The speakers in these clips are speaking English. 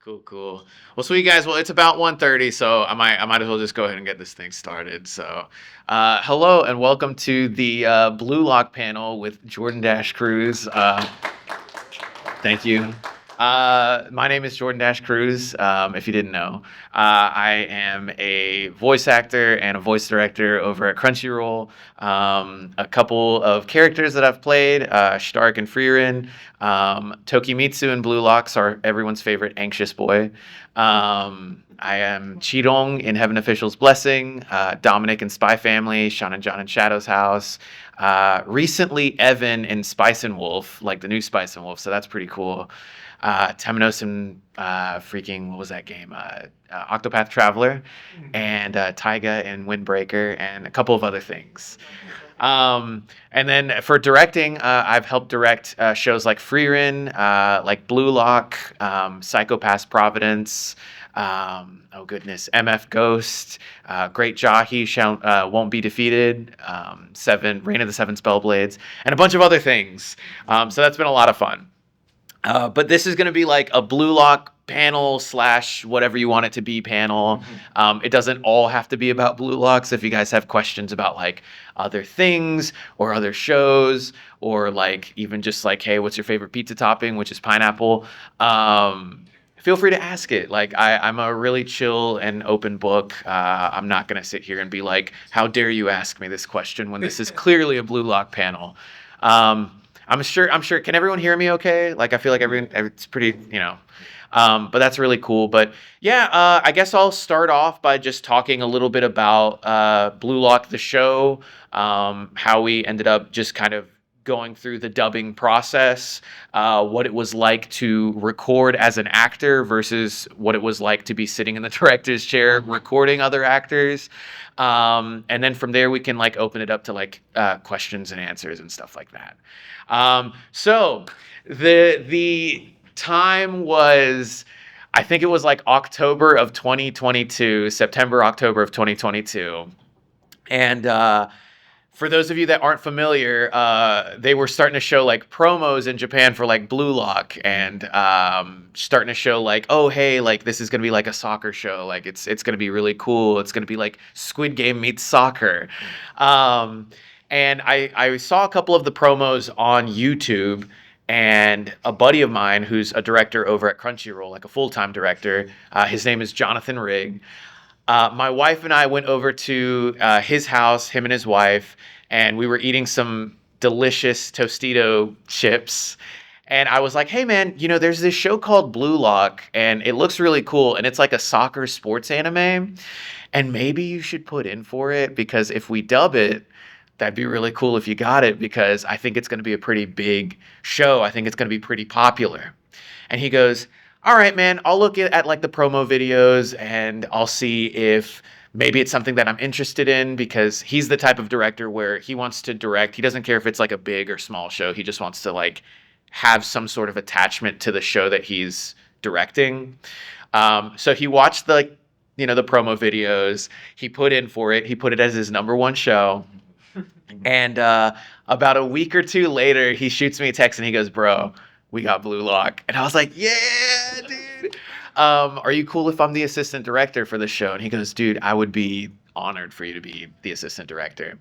Cool. Well, sweet guys. Well, it's about 1:30, so I might as well just go ahead and get this thing started. So, hello and welcome to the Blue Lock panel with Jordan Dash Cruz. Thank you. My name is Jordan Dash Cruz. If you didn't know, I am a voice actor and a voice director over at Crunchyroll. A couple of characters that I've played, Stark and Frieren. Tokimitsu and Blue Locks are everyone's favorite anxious boy. I am Chidong in Heaven Official's Blessing, Dominic in Spy Family, Sean and John in Shadow's House. Recently, Evan in Spice and Wolf, like the new Spice and Wolf, so that's pretty cool. Temenos in freaking, what was that game? Octopath Traveler, and Taiga in Windbreaker, and a couple of other things. And then for directing, I've helped direct shows like Frieren, like Blue Lock, Psychopath Providence, oh goodness, MF Ghost, Great Jahi Won't Be Defeated, Reign of the Seven Spellblades, and a bunch of other things. So that's been a lot of fun. But this is going to be like a Blue Lock panel / whatever you want it to be panel. It doesn't all have to be about Blue Locks. If you guys have questions about like other things or other shows, or like even just like, hey, what's your favorite pizza topping, which is pineapple, feel free to ask it. Like I'm a really chill and open book. I'm not going to sit here and be like, how dare you ask me this question when this is clearly a Blue Lock panel. I'm sure. Can everyone hear me okay? Like, I feel like it's pretty, but that's really cool. But yeah, I guess I'll start off by just talking a little bit about Blue Lock, the show, how we ended up just kind of going through the dubbing process, what it was like to record as an actor versus what it was like to be sitting in the director's chair recording other actors. And then from there we can like open it up to like questions and answers and stuff like that. So the time was, I think it was like October of 2022, October of 2022. And for those of you that aren't familiar, they were starting to show like promos in Japan for like Blue Lock, and starting to show like, oh hey, like this is gonna be like a soccer show, like it's gonna be really cool. It's gonna be like Squid Game meets soccer. And I saw a couple of the promos on YouTube, and a buddy of mine who's a director over at Crunchyroll, like a full-time director, his name is Jonathan Rigg. My wife and I went over to his house, him and his wife, and we were eating some delicious Tostito chips. And I was like, hey man, there's this show called Blue Lock, and it looks really cool, and it's like a soccer sports anime, and maybe you should put in for it, because if we dub it, that'd be really cool if you got it, because I think it's going to be a pretty big show. I think it's going to be pretty popular. And he goes, all right, man, I'll look at like the promo videos and I'll see if maybe it's something that I'm interested in, because he's the type of director where he wants to direct. He doesn't care if it's like a big or small show. He just wants to like have some sort of attachment to the show that he's directing. So he watched the promo videos. He put in for it. He put it as his number one show. And about a week or two later, he shoots me a text and he goes, bro, we got Blue Lock. And I was like, yeah, dude. Are you cool if I'm the assistant director for the show? And he goes, dude, I would be honored for you to be the assistant director.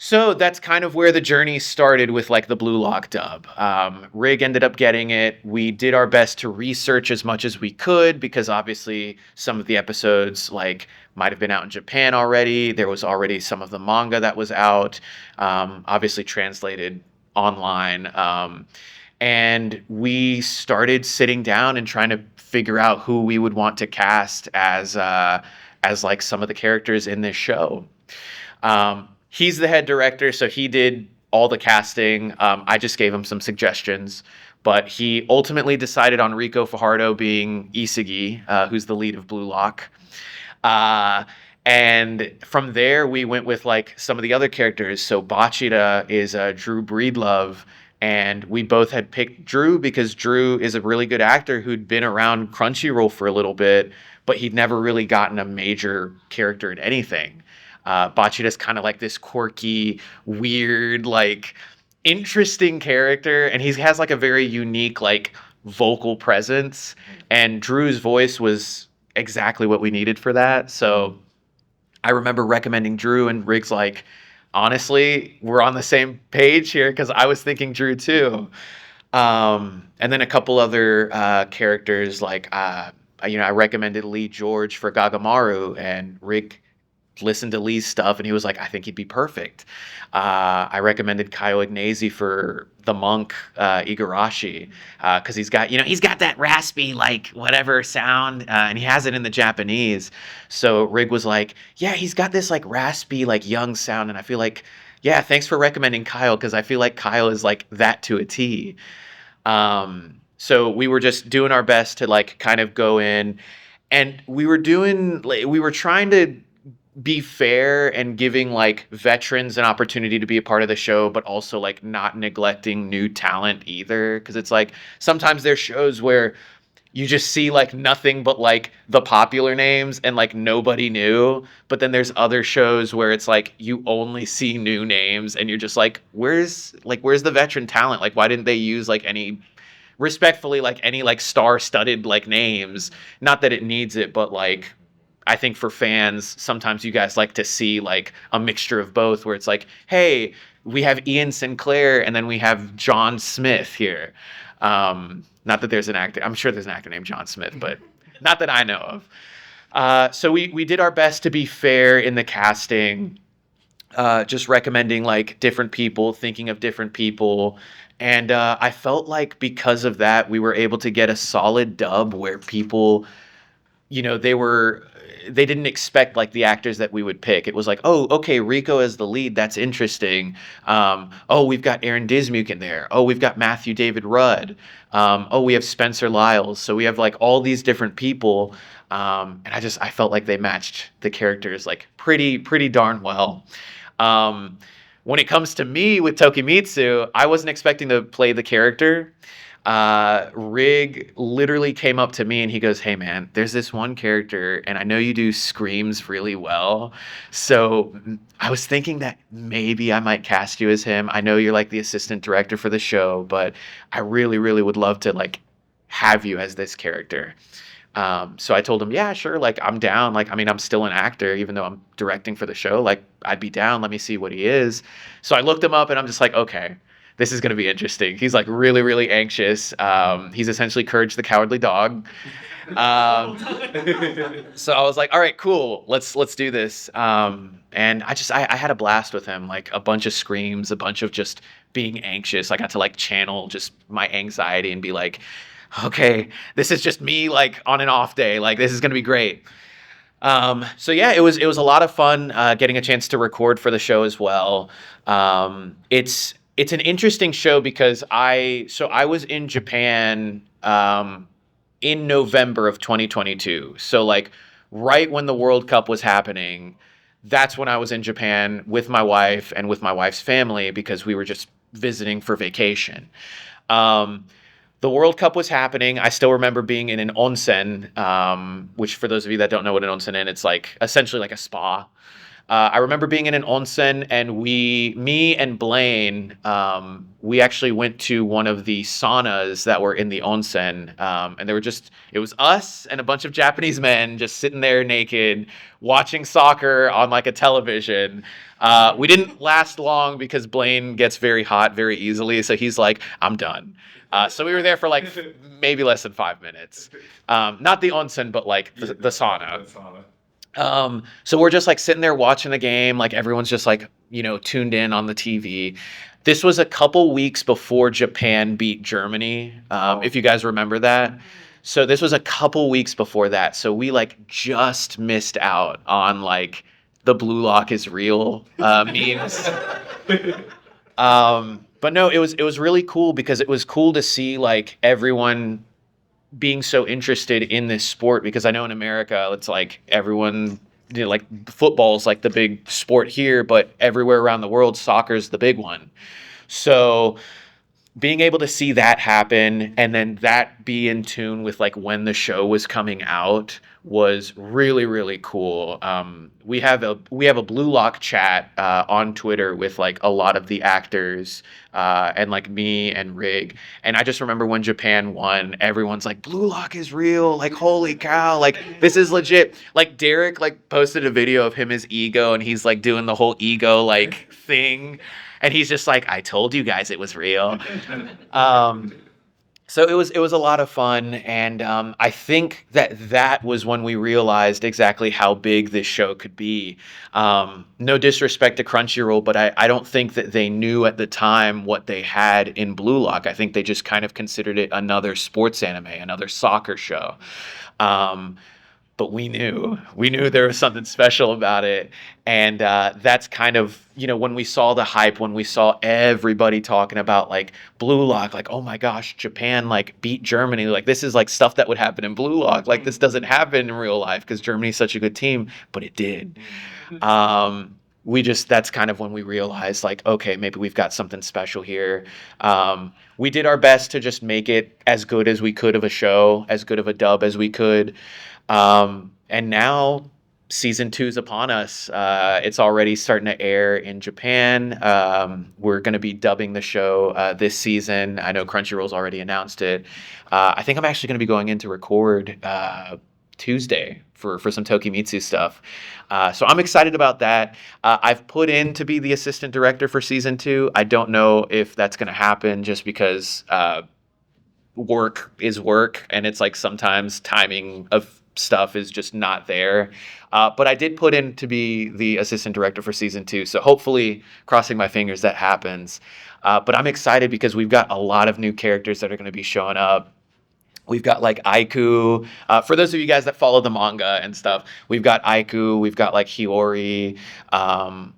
So that's kind of where the journey started with like the Blue Lock dub. Rigg ended up getting it. We did our best to research as much as we could, because obviously some of the episodes like might have been out in Japan already. There was already some of the manga that was out, obviously translated online. And we started sitting down and trying to figure out who we would want to cast as like some of the characters in this show. He's the head director, so he did all the casting. I just gave him some suggestions, but he ultimately decided on Rico Fajardo being Isagi, who's the lead of Blue Lock. And from there, we went with like some of the other characters. So Bachira is Drew Breedlove, and we both had picked Drew because Drew is a really good actor who'd been around Crunchyroll for a little bit, but he'd never really gotten a major character in anything. Bachira's kind of like this quirky, weird, like interesting character, and he has like a very unique like vocal presence, and Drew's voice was exactly what we needed for that. So I remember recommending Drew, and Riggs like, honestly, we're on the same page here because I was thinking Drew too. And then a couple other characters like I recommended Lee George for Gagamaru, and Rick listened to Lee's stuff and he was like, I think he'd be perfect. I recommended Kyle Ignazi for the monk Igarashi because he's got that raspy like whatever sound and he has it in the Japanese. So Rig was like, yeah, he's got this like raspy like young sound, and I feel like, yeah, thanks for recommending Kyle because I feel like Kyle is like that to a T. So we were just doing our best to like kind of go in, and we were trying to be fair and giving like veterans an opportunity to be a part of the show, but also like not neglecting new talent either. Cause it's like sometimes there's shows where you just see like nothing but like the popular names and like nobody new. But then there's other shows where it's like you only see new names and you're just like, where's the veteran talent? Like, why didn't they use like any respectfully, like any like star-studded like names? Not that it needs it, but like I think for fans, sometimes you guys like to see like a mixture of both, where it's like, hey, we have Ian Sinclair and then we have John Smith here. Not that there's an actor. I'm sure there's an actor named John Smith, but not that I know of. So we did our best to be fair in the casting, just recommending like different people, thinking of different people. And I felt like because of that, we were able to get a solid dub where people, they didn't expect like the actors that we would pick. It was like, oh, okay, Rico as the lead, that's interesting. Oh, we've got Aaron Dismuke in there. Oh, we've got Matthew David Rudd. Oh, we have Spencer Lyles. So we have like all these different people. And I felt like they matched the characters like pretty darn well. When it comes to me with Tokimitsu, I wasn't expecting to play the character. Rig literally came up to me and he goes, hey man, there's this one character and I know you do screams really well. So I was thinking that maybe I might cast you as him. I know you're like the assistant director for the show, but I really, really would love to like have you as this character. So I told him, yeah, sure. Like I'm down. Like, I mean, I'm still an actor, even though I'm directing for the show. Like I'd be down. Let me see what he is. So I looked him up and I'm just like, okay, this is going to be interesting. He's like really, really anxious. He's essentially Courage the Cowardly Dog. So I was like, all right, cool. Let's do this. And I had a blast with him, like a bunch of screams, a bunch of just being anxious. I got to like channel just my anxiety and be like, okay, this is just me like on an off day. Like this is going to be great. So yeah, it was a lot of fun, getting a chance to record for the show as well. It's an interesting show because I was in Japan in November of 2022. So like right when the World Cup was happening, that's when I was in Japan with my wife and with my wife's family because we were just visiting for vacation. The World Cup was happening. I still remember being in an onsen, which for those of you that don't know what an onsen is, it's like essentially like a spa. I remember being in an onsen and me and Blaine, we actually went to one of the saunas that were in the onsen. And it was us and a bunch of Japanese men just sitting there naked, watching soccer on like a television. We didn't last long because Blaine gets very hot very easily. So he's like, I'm done. So we were there for like maybe less than 5 minutes. Not the onsen, but like the sauna. So we're just like sitting there watching the game, like everyone's just like, tuned in on the TV. This was a couple weeks before Japan beat Germany, if you guys remember that. So this was a couple weeks before that. So we like just missed out on like the Blue Lock is real memes. But no, it was really cool because it was cool to see like everyone being so interested in this sport, because I know in America it's like everyone, like football's like the big sport here, but everywhere around the world soccer's the big one. So being able to see that happen and then that be in tune with like when the show was coming out was really really cool. We have a Blue Lock chat on Twitter with like a lot of the actors and like me and Rig. And I just remember when Japan won, everyone's like, Blue Lock is real. Like, holy cow. Like, this is legit. Like, Derek, like, posted a video of him as Ego, and he's, like, doing the whole Ego, like, thing. And he's just like, I told you guys it was real. So it was a lot of fun, and I think that was when we realized exactly how big this show could be. No disrespect to Crunchyroll, but I don't think that they knew at the time what they had in Blue Lock. I think they just kind of considered it another sports anime, another soccer show. Um, but we knew there was something special about it, and that's kind of, when we saw the hype, when we saw everybody talking about like Blue Lock, like, oh my gosh, Japan like beat Germany, like this is like stuff that would happen in Blue Lock, like this doesn't happen in real life because Germany's such a good team, but it did. That's kind of when we realized like, okay, maybe we've got something special here. We did our best to just make it as good as we could of a show, as good of a dub as we could. And now season 2 is upon us. It's already starting to air in Japan. We're going to be dubbing the show this season. I know Crunchyroll's already announced it. I think I'm actually going to be going in to record Tuesday for some Tokimitsu stuff. So I'm excited about that. I've put in to be the assistant director for season 2. I don't know if that's going to happen just because work is work, and it's like sometimes timing of stuff is just not there. But I did put in to be the assistant director for season 2, so hopefully, crossing my fingers, that happens. But I'm excited because we've got a lot of new characters that are going to be showing up. We've got like Aiku. For those of you guys that follow the manga and stuff, we've got Aiku. We've got like Hiyori.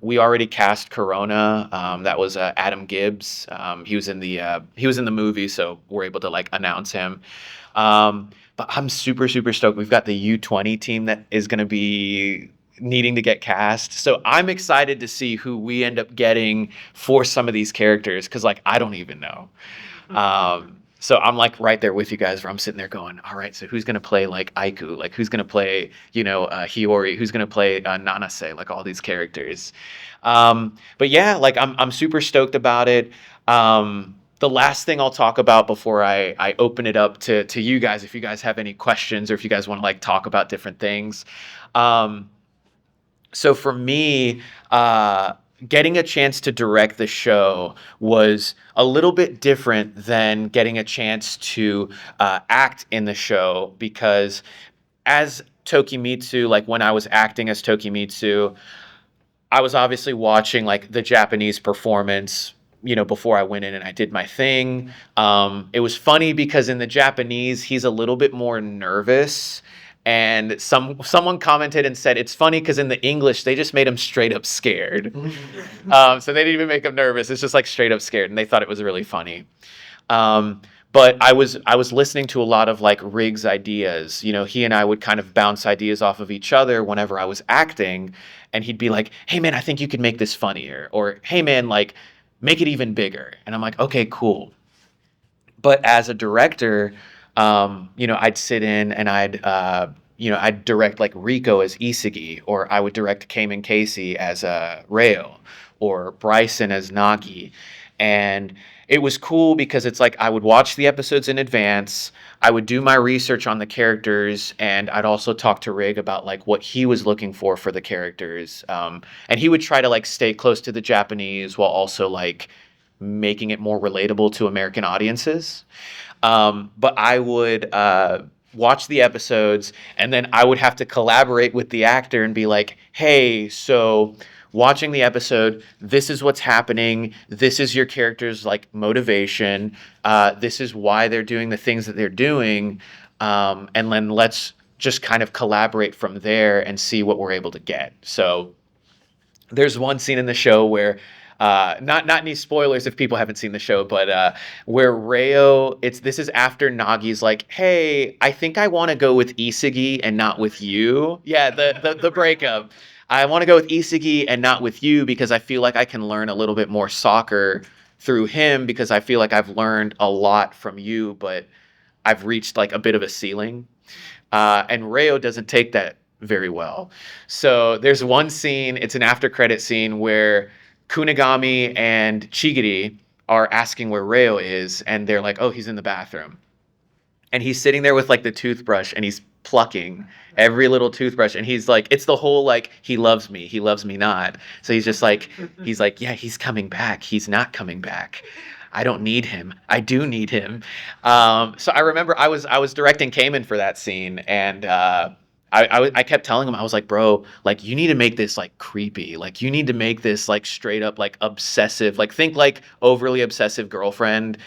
We already cast Corona. That was Adam Gibbs. He was in the movie, so we're able to like announce him. But I'm super super stoked. We've got the U20 team that is going to be needing to get cast. So I'm excited to see who we end up getting for some of these characters because like I don't even know. So I'm like right there with you guys where I'm sitting there going, all right, so who's going to play like Aiku? Like who's going to play, Hiyori? Who's going to play Nanase? Like all these characters. But yeah, like I'm super stoked about it. The last thing I'll talk about before I open it up to you guys, if you guys have any questions or if you guys want to like talk about different things. So for me, getting a chance to direct the show was a little bit different than getting a chance to act in the show because as Tokimitsu, like when I was acting as Tokimitsu, I was obviously watching like the Japanese performance, before I went in and I did my thing. It was funny because in the Japanese, he's a little bit more nervous. And someone commented and said, it's funny because in the English, they just made him straight up scared. So they didn't even make him nervous. It's just like straight up scared. And they thought it was really funny. But I was listening to a lot of like Riggs ideas. He and I would kind of bounce ideas off of each other whenever I was acting. And he'd be like, hey, man, I think you could make this funnier. Or, hey, man, like, make it even bigger. And I'm like, okay, cool. But as a director, I'd sit in and I'd direct like Rico as Isagi, or I would direct Cayman Casey as Rayo, or Bryson as Nagi. And it was cool because it's like I would watch the episodes in advance. I would do my research on the characters, and I'd also talk to Rig about like what he was looking for the characters. And he would try to like stay close to the Japanese while also like making it more relatable to American audiences. But I would watch the episodes, and then I would have to collaborate with the actor and be like, hey, so watching the episode, this is what's happening. This is your character's like motivation. This is why they're doing the things that they're doing. And then let's just kind of collaborate from there and see what we're able to get. So there's one scene in the show where not any spoilers if people haven't seen the show, but where Rayo, this is after Nagi's like, hey, I think I want to go with Isagi and not with you. Yeah, the breakup. I want to go with Isagi and not with you because I feel like I can learn a little bit more soccer through him because I feel like I've learned a lot from you, but I've reached like a bit of a ceiling. and Reo doesn't take that very well. So there's one scene, it's an after credit scene where Kunigami and Chigiri are asking where Reo is, and they're like, oh, he's in the bathroom. And he's sitting there with like the toothbrush and he's plucking every little toothbrush, and he's like, it's the whole like, he loves me not. So he's like, yeah, he's coming back, he's not coming back. I don't need him. I do need him. So I remember I was directing Cayman for that scene, and I kept telling him, I was like, bro, like you need to make this like creepy, like you need to make this like straight up like obsessive, like think like overly obsessive girlfriend,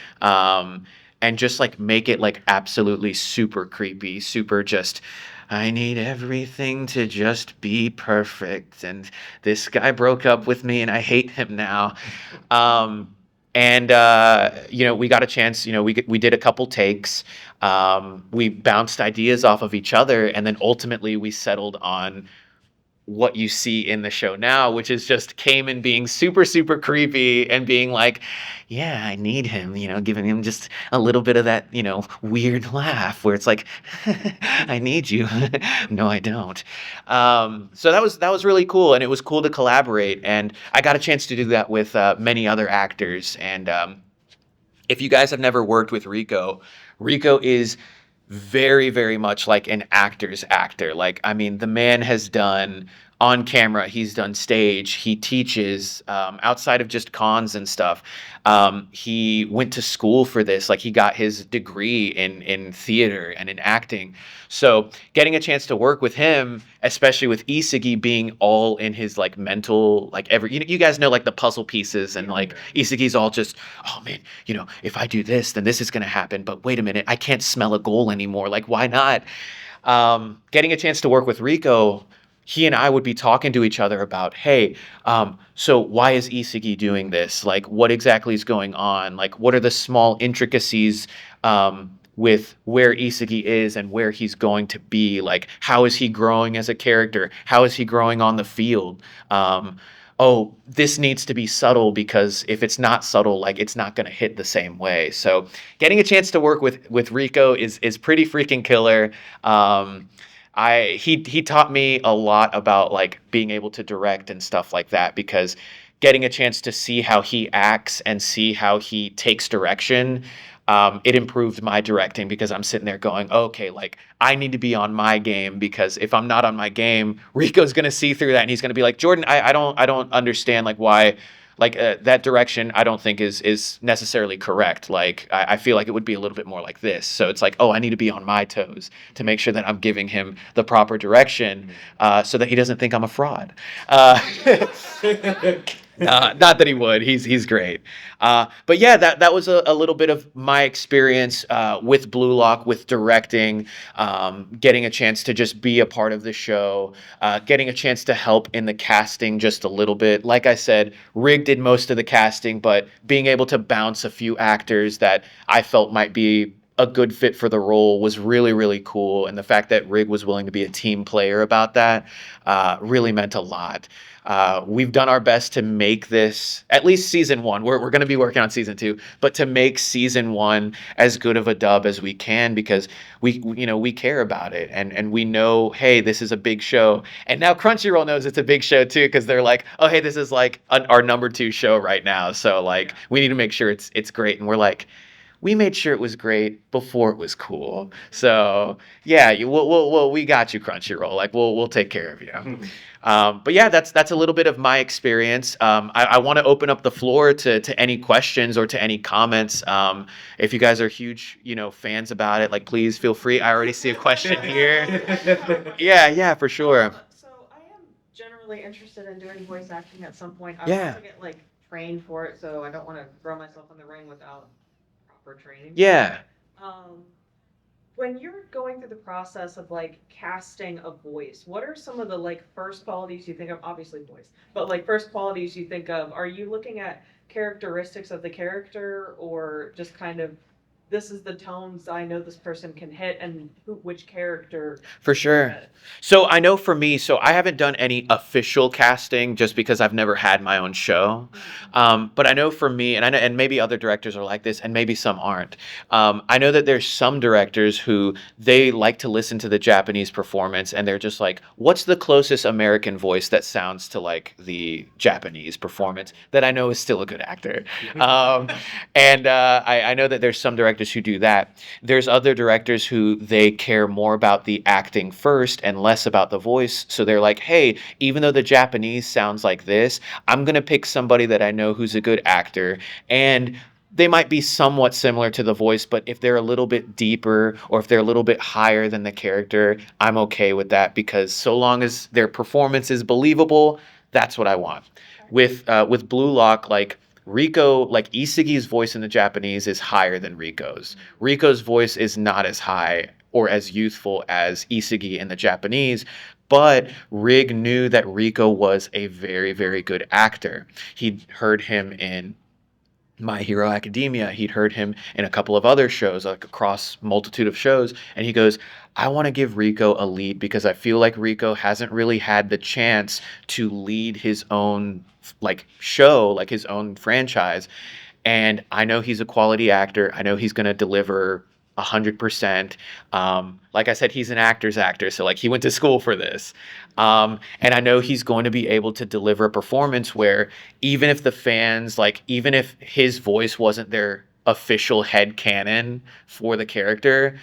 and just like make it like absolutely super creepy, super just. I need everything to just be perfect, and this guy broke up with me, and I hate him now. And we got a chance. We did a couple takes. We bounced ideas off of each other, and then ultimately we settled on what you see in the show now, which is just Cayman being super, super creepy and being like, yeah, I need him, giving him just a little bit of that, weird laugh where it's like, I need you. No, I don't. So that was really cool. And it was cool to collaborate. And I got a chance to do that with many other actors. And if you guys have never worked with Rico, Rico is very, very much like an actor's actor. Like, I mean, the man has done on camera, he's done stage, he teaches outside of just cons and stuff. He went to school for this, like he got his degree in theater and in acting. So getting a chance to work with him, especially with Isagi being all in his like mental, like you guys know like the puzzle pieces, and like Isagi's all just, oh man, if I do this, then this is gonna happen. But wait a minute, I can't smell a goal anymore. Like, why not? Getting a chance to work with Rico, he and I would be talking to each other about, hey, so why is Isagi doing this? Like, what exactly is going on? Like, what are the small intricacies with where Isagi is and where he's going to be? Like, how is he growing as a character? How is he growing on the field? Oh, this needs to be subtle, because if it's not subtle, like it's not going to hit the same way. So getting a chance to work with Rico is pretty freaking killer. He taught me a lot about like being able to direct and stuff like that, because getting a chance to see how he acts and see how he takes direction, it improved my directing, because I'm sitting there going, okay, like I need to be on my game, because if I'm not on my game, Rico's gonna see through that and he's gonna be like, Jordan, I don't understand like why. Like that direction, I don't think is necessarily correct. Like I feel like it would be a little bit more like this. So it's like, oh, I need to be on my toes to make sure that I'm giving him the proper direction, so that he doesn't think I'm a fraud. Not that he would. He's great. But yeah, that was a little bit of my experience with Blue Lock, with directing, getting a chance to just be a part of the show, getting a chance to help in the casting just a little bit. Like I said, Rig did most of the casting, but being able to bounce a few actors that I felt might be a good fit for the role was really, really cool. And the fact that Rig was willing to be a team player about that really meant a lot. We've done our best to make this, at least season one. We're going to be working on season two, but to make season one as good of a dub as we can, because we care about it, and we know, hey, this is a big show. And now Crunchyroll knows it's a big show too, because they're like, oh, hey, this is like our number 2 show right now. So like, we need to make sure it's great. And we're like, we made sure it was great before it was cool. So yeah, we got you, Crunchyroll. Like we'll take care of you. But yeah, that's a little bit of my experience. I want to open up the floor to any questions or to any comments. If you guys are huge, fans about it, like please feel free. I already see a question here. Yeah, for sure. So I am generally interested in doing voice acting at some point. I Yeah. want to get like trained for it, so I don't want to throw myself in the ring without proper training. Yeah. Um, when you're going through the process of like casting a voice, what are some of the like first qualities you think of? Obviously, voice, but like first qualities you think of. Are you looking at characteristics of the character, or just kind of this is the tones I know this person can hit, and which character For can do sure. it. So I know for me, so I haven't done any official casting just because I've never had my own show. But I know for me, and I know, and maybe other directors are like this, and maybe some aren't. I know that there's some directors who they like to listen to the Japanese performance, and they're just like, "What's the closest American voice that sounds to like the Japanese performance that I know is still a good actor?" Um, and I know that there's some directors who do that. There's other directors who they care more about the acting first and less about the voice. So they're like, hey, even though the Japanese sounds like this, I'm going to pick somebody that I know who's a good actor. And they might be somewhat similar to the voice, but if they're a little bit deeper or if they're a little bit higher than the character, I'm okay with that because so long as their performance is believable, that's what I want. With Blue Lock, like Rico, like Isagi's voice in the Japanese is higher than Rico's. Rico's voice is not as high or as youthful as Isagi in the Japanese, but Rig knew that Rico was a very, very good actor. He'd heard him in My Hero Academia. He'd heard him in a couple of other shows, like across multitude of shows, and he goes, I want to give Rico a lead because I feel like Rico hasn't really had the chance to lead his own like show, like his own franchise. And I know he's a quality actor. I know he's going to deliver 100%. Like I said, he's an actor's actor, so like he went to school for this. And I know he's going to be able to deliver a performance where even if the fans, like even if his voice wasn't their official head canon for the character,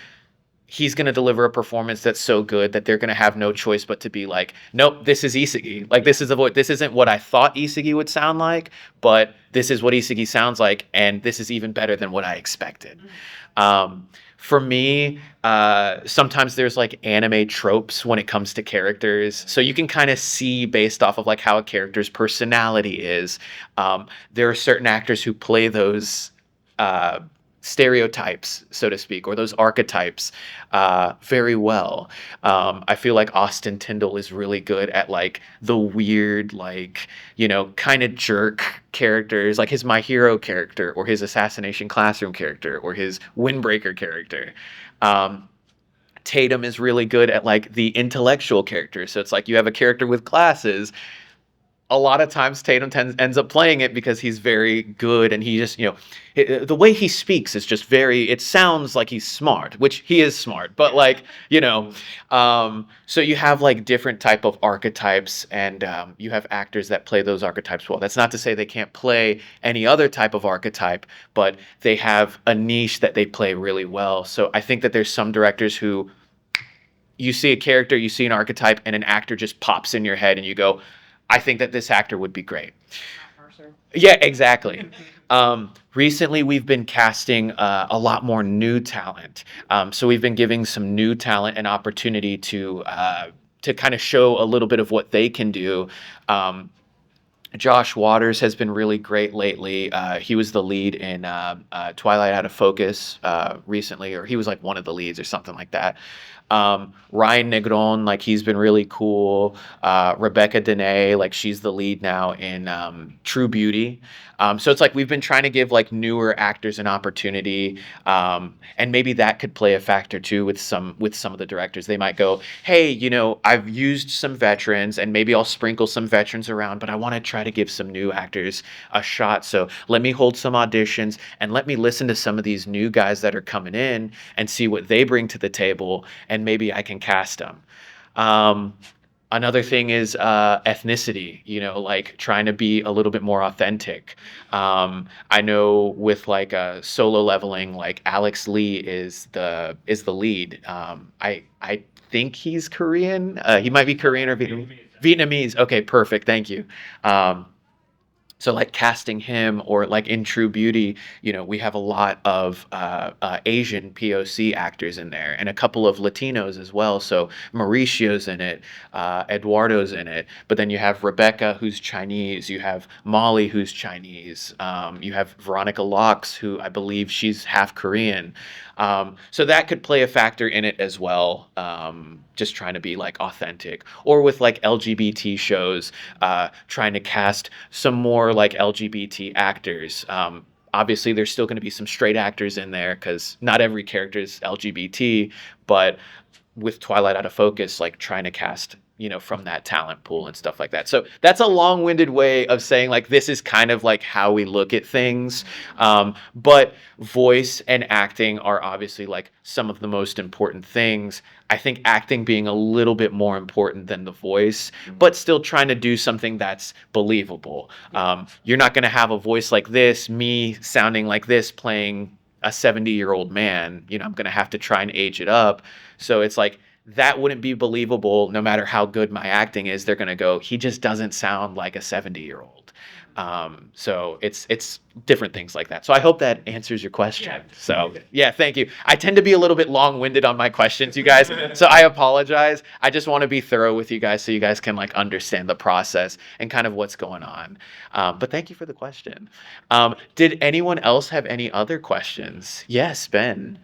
he's going to deliver a performance that's so good that they're going to have no choice but to be like, nope, this is Isagi. Like this is a voice. This isn't what I thought Isagi would sound like, but this is what Isagi sounds like, and this is even better than what I expected. For me, sometimes there's like anime tropes when it comes to characters, so you can kind of see based off of like how a character's personality is. There are certain actors who play those. Stereotypes, so to speak, or those archetypes very well. I feel like Austin Tyndall is really good at like the weird, like, kind of jerk characters, like his My Hero character, or his Assassination Classroom character, or his Windbreaker character. Um, Tatum is really good at like the intellectual characters. So it's like you have a character with glasses. A lot of times Tatum ends up playing it because he's very good and he just, the way he speaks is just it sounds like he's smart, which he is smart, but like, so you have like different type of archetypes and you have actors that play those archetypes well. That's not to say they can't play any other type of archetype, but they have a niche that they play really well. So I think that there's some directors who you see a character, you see an archetype, and an actor just pops in your head and you go, I think that this actor would be great. Yeah, exactly. Recently, we've been casting a lot more new talent. So we've been giving some new talent an opportunity to kind of show a little bit of what they can do. Josh Waters has been really great lately. He was the lead in Twilight Out of Focus recently, or he was like one of the leads or something like that. Ryan Negron, like he's been really cool. Rebecca Dene, like she's the lead now in True Beauty. So it's like we've been trying to give like newer actors an opportunity, and maybe that could play a factor too with some of the directors. They might go, hey, I've used some veterans, and maybe I'll sprinkle some veterans around, but I want to try to give some new actors a shot. So let me hold some auditions and let me listen to some of these new guys that are coming in and see what they bring to the table, and maybe I can cast them. Another thing is ethnicity, like trying to be a little bit more authentic. I know with like Solo Leveling, like Alex Lee is the lead. I think he's Korean. He might be Korean or Vietnamese. Vietnamese. Okay, perfect. Thank you. So like casting him, or like in True Beauty, we have a lot of Asian POC actors in there and a couple of Latinos as well. So Mauricio's in it, Eduardo's in it, but then you have Rebecca, who's Chinese. You have Molly, who's Chinese. You have Veronica Locks, who I believe she's half Korean. So that could play a factor in it as well. Just trying to be like authentic, or with like LGBT shows, trying to cast some more like LGBT actors. Obviously, there's still going to be some straight actors in there because not every character is LGBT, but with Twilight Out of Focus, like trying to cast, from that talent pool and stuff like that. So that's a long-winded way of saying like this is kind of like how we look at things. But voice and acting are obviously like some of the most important things. I think acting being a little bit more important than the voice, but still trying to do something that's believable. You're not going to have a voice like this, me sounding like this, playing a 70-year-old man. I'm going to have to try and age it up. So it's like that wouldn't be believable no matter how good my acting is. They're going to go, he just doesn't sound like a 70-year-old. So it's different things like that. So I hope that answers your question. Yeah. So yeah, thank you. I tend to be a little bit long-winded on my questions, you guys. So I apologize. I just want to be thorough with you guys so you guys can like understand the process and kind of what's going on. But thank you for the question. Did anyone else have any other questions? Yes, Ben.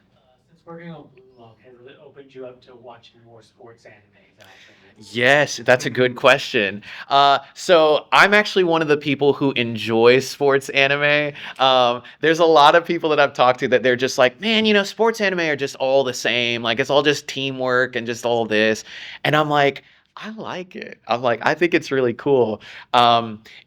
Since working on Blue Lock, has it opened you up to watching more sports animes? Yes, that's a good question. So I'm actually one of the people who enjoy sports anime. There's a lot of people that I've talked to that they're just like, man, sports anime are just all the same. Like it's all just teamwork and just all this. And I'm like, I like it. I think it's really cool.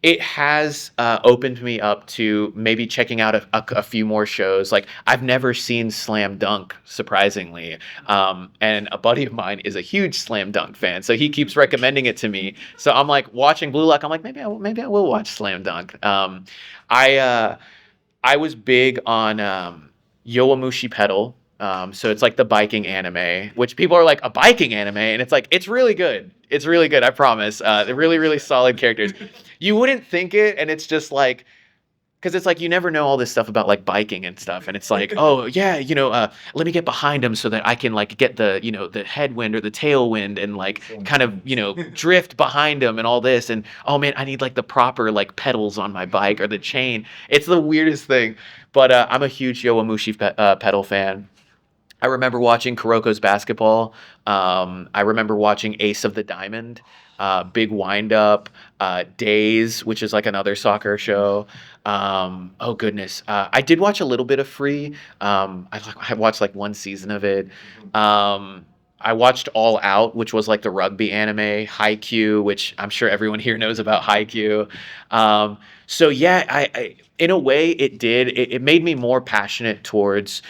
It has opened me up to maybe checking out a few more shows. Like I've never seen Slam Dunk, surprisingly. And a buddy of mine is a huge Slam Dunk fan, so he keeps recommending it to me. So I'm like watching Blue Lock. I'm like maybe I will watch Slam Dunk. I was big on Yowamushi Pedal. So it's like the biking anime, which people are like, a biking anime, and it's like it's really good. It's really good, I promise. They're really, really solid characters. You wouldn't think it, and it's just like, because it's like you never know all this stuff about like biking and stuff, and it's like, oh yeah, let me get behind him so that I can like get the the headwind or the tailwind and like kind of drift behind him and all this, and oh man, I need like the proper like pedals on my bike or the chain. It's the weirdest thing, but I'm a huge Yowamushi pedal fan. I remember watching Kuroko's Basketball. I remember watching Ace of the Diamond, Big Wind Up, Days, which is like another soccer show. Oh goodness, I did watch a little bit of Free. I watched like one season of it. I watched All Out, which was like the rugby anime. Haikyuu, which I'm sure everyone here knows about Haikyuu. So yeah, I in a way it did. It made me more passionate towards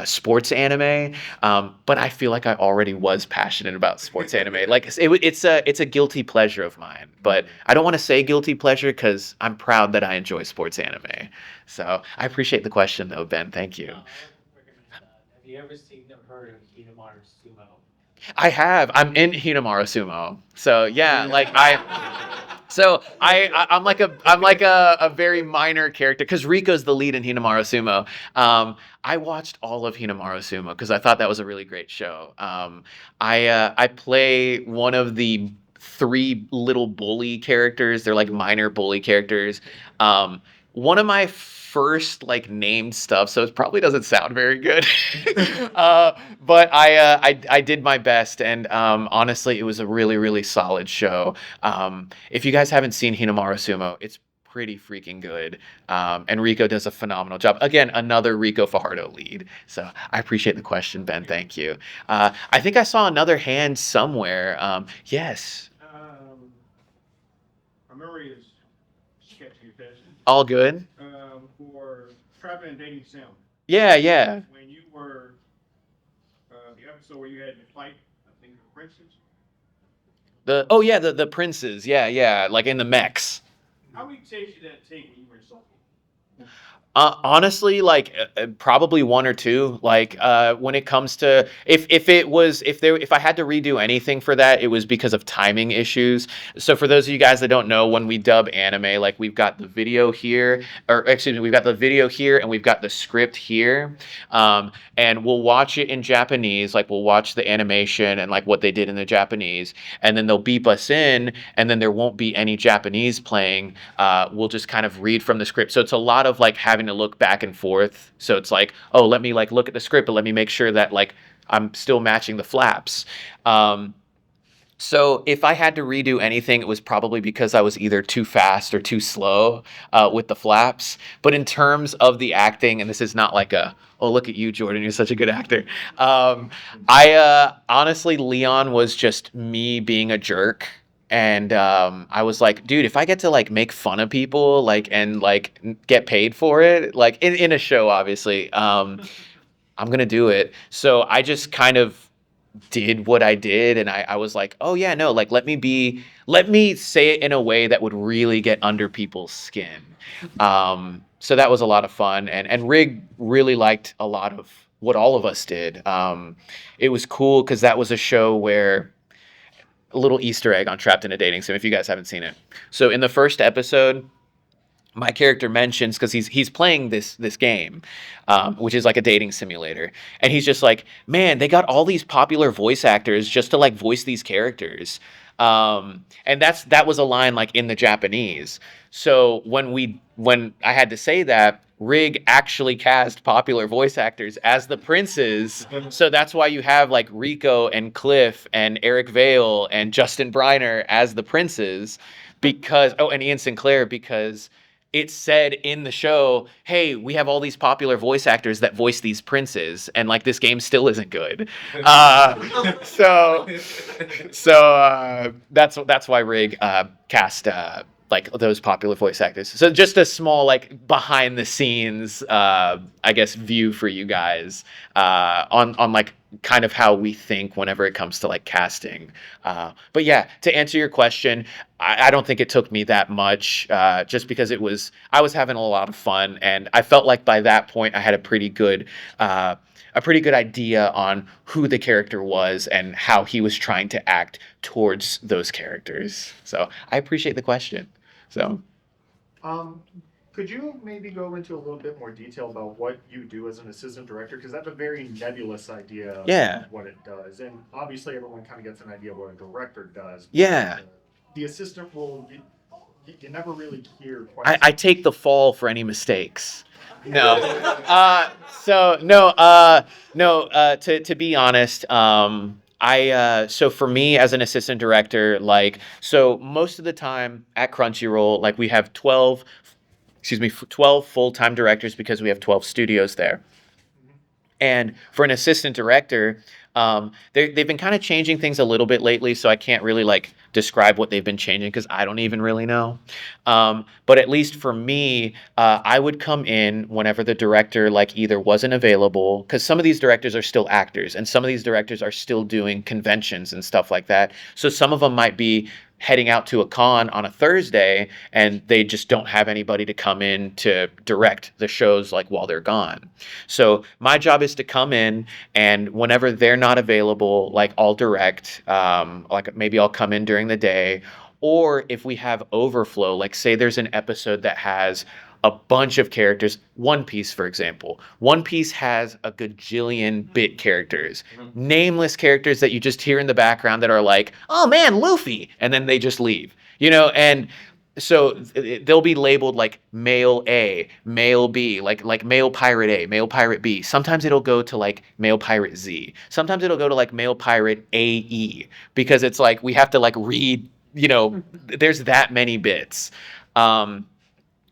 sports anime, but I feel like I already was passionate about sports anime. Like it's a guilty pleasure of mine, but I don't want to say guilty pleasure because I'm proud that I enjoy sports anime. So I appreciate the question though, Ben. Thank you. I would recommend, have you ever seen or heard of Hinamaru Sumo? I have. I'm in Hinamaru Sumo. So yeah, like I'm like a very minor character because Riko's the lead in Hinamaru Sumo. I watched all of Hinamaru Sumo because I thought that was a really great show. I play one of the three little bully characters. They're like minor bully characters. One of my first like named stuff, so it probably doesn't sound very good. But I did my best, and honestly, it was a really, really solid show. If you guys haven't seen Hinamaru Sumo, it's pretty freaking good. And Rico does a phenomenal job. Again, another Rico Fajardo lead. So I appreciate the question, Ben. Thank you. I think I saw another hand somewhere. Yes. My memory is sketchy at best. All good. For traveling and dating sim. Yeah. When you were the episode where you had to fight, I think the princes. The princes. Yeah. Like in the mechs. How many takes did that take when you were insulted? Honestly, like probably one or two. Like when it comes to if I had to redo anything for that, it was because of timing issues. So for those of you guys that don't know, when we dub anime, like we've got the video here, or excuse me, we've got the video here and we've got the script here, and we'll watch it in Japanese. Like we'll watch the animation and like what they did in the Japanese, and then they'll beep us in, and then there won't be any Japanese playing. We'll just kind of read from the script. So it's a lot of like having to look back and forth. So it's like, oh, let me like look at the script, but let me make sure that like I'm still matching the flaps. So if I had to redo anything, it was probably because I was either too fast or too slow with the flaps. But in terms of the acting, and this is not like a, oh, look at you, Jordan, you're such a good actor. I honestly, Leon was just me being a jerk. And I was like, dude, if I get to like make fun of people, like, and like get paid for it, like in a show, obviously, I'm gonna do it. So I just kind of did what I did, and I was like, oh yeah, no, like let me say it in a way that would really get under people's skin. So that was a lot of fun, and Rig really liked a lot of what all of us did. It was cool because that was a show where a little Easter egg on Trapped in a Dating Sim if you guys haven't seen it. So in the first episode, my character mentions because he's playing this game, which is like a dating simulator, and he's just like, man, they got all these popular voice actors just to like voice these characters, and that was a line like in the Japanese. So when I had to say that, Rig actually cast popular voice actors as the princes. So that's why you have like Rico and Cliff and Eric Vale and Justin Briner as the princes, because and Ian Sinclair, because it said in the show, hey, we have all these popular voice actors that voice these princes, and like this game still isn't good. So that's why Rig cast like those popular voice actors. So just a small like behind the scenes, I guess, view for you guys on like kind of how we think whenever it comes to like casting. But yeah, to answer your question, I don't think it took me that much, just because I was having a lot of fun, and I felt like by that point I had a pretty good idea on who the character was and how he was trying to act towards those characters. So I appreciate the question. So Could you maybe go into a little bit more detail about what you do as an assistant director? Because that's a very nebulous idea Yeah. of what it does. And obviously, everyone kind of gets an idea of what a director does. Yeah. The assistant role, you never really hear quite. I take the fall for any mistakes. No. To be honest, so for me as an assistant director, like, so most of the time at Crunchyroll, like we have 12 full-time directors because we have 12 studios there. And for an assistant director, they've been kind of changing things a little bit lately, so I can't really like describe what they've been changing because I don't even really know. But at least for me, I would come in whenever the director like either wasn't available, because some of these directors are still actors, and some of these directors are still doing conventions and stuff like that. So some of them might be heading out to a con on a Thursday and they just don't have anybody to come in to direct the shows like while they're gone. So my job is to come in, and whenever they're not available, like I'll direct, like maybe I'll come in during the day, or if we have overflow, like say there's an episode that has a bunch of characters. One Piece, for example. One Piece has a gajillion bit characters. Nameless characters that you just hear in the background that are like, oh man, Luffy! And then they just leave. And so they'll be labeled like male A, male B, like male pirate A, male pirate B. Sometimes it'll go to like male pirate Z. Sometimes it'll go to like male pirate AE, because it's like we have to like read, there's that many bits.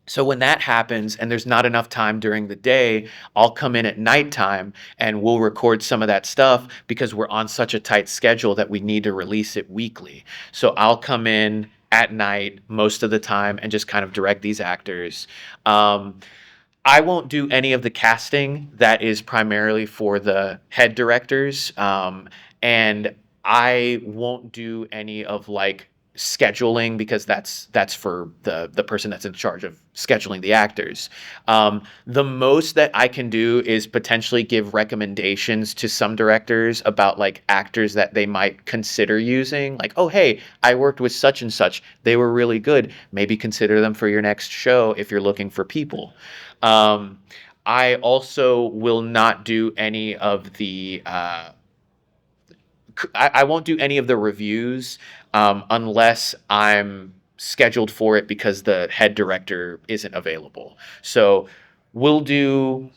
So when that happens and there's not enough time during the day, I'll come in at nighttime and we'll record some of that stuff because we're on such a tight schedule that we need to release it weekly. So I'll come in at night most of the time and just kind of direct these actors. I won't do any of the casting. That is primarily for the head directors. And I won't do any of like scheduling, because that's for the person that's in charge of scheduling the actors. The most that I can do is potentially give recommendations to some directors about like actors that they might consider using, like, oh hey, I worked with such and such, they were really good, maybe consider them for your next show if you're looking for people. I also will not do any of the I won't do any of the reviews unless I'm scheduled for it because the head director isn't available. So we'll do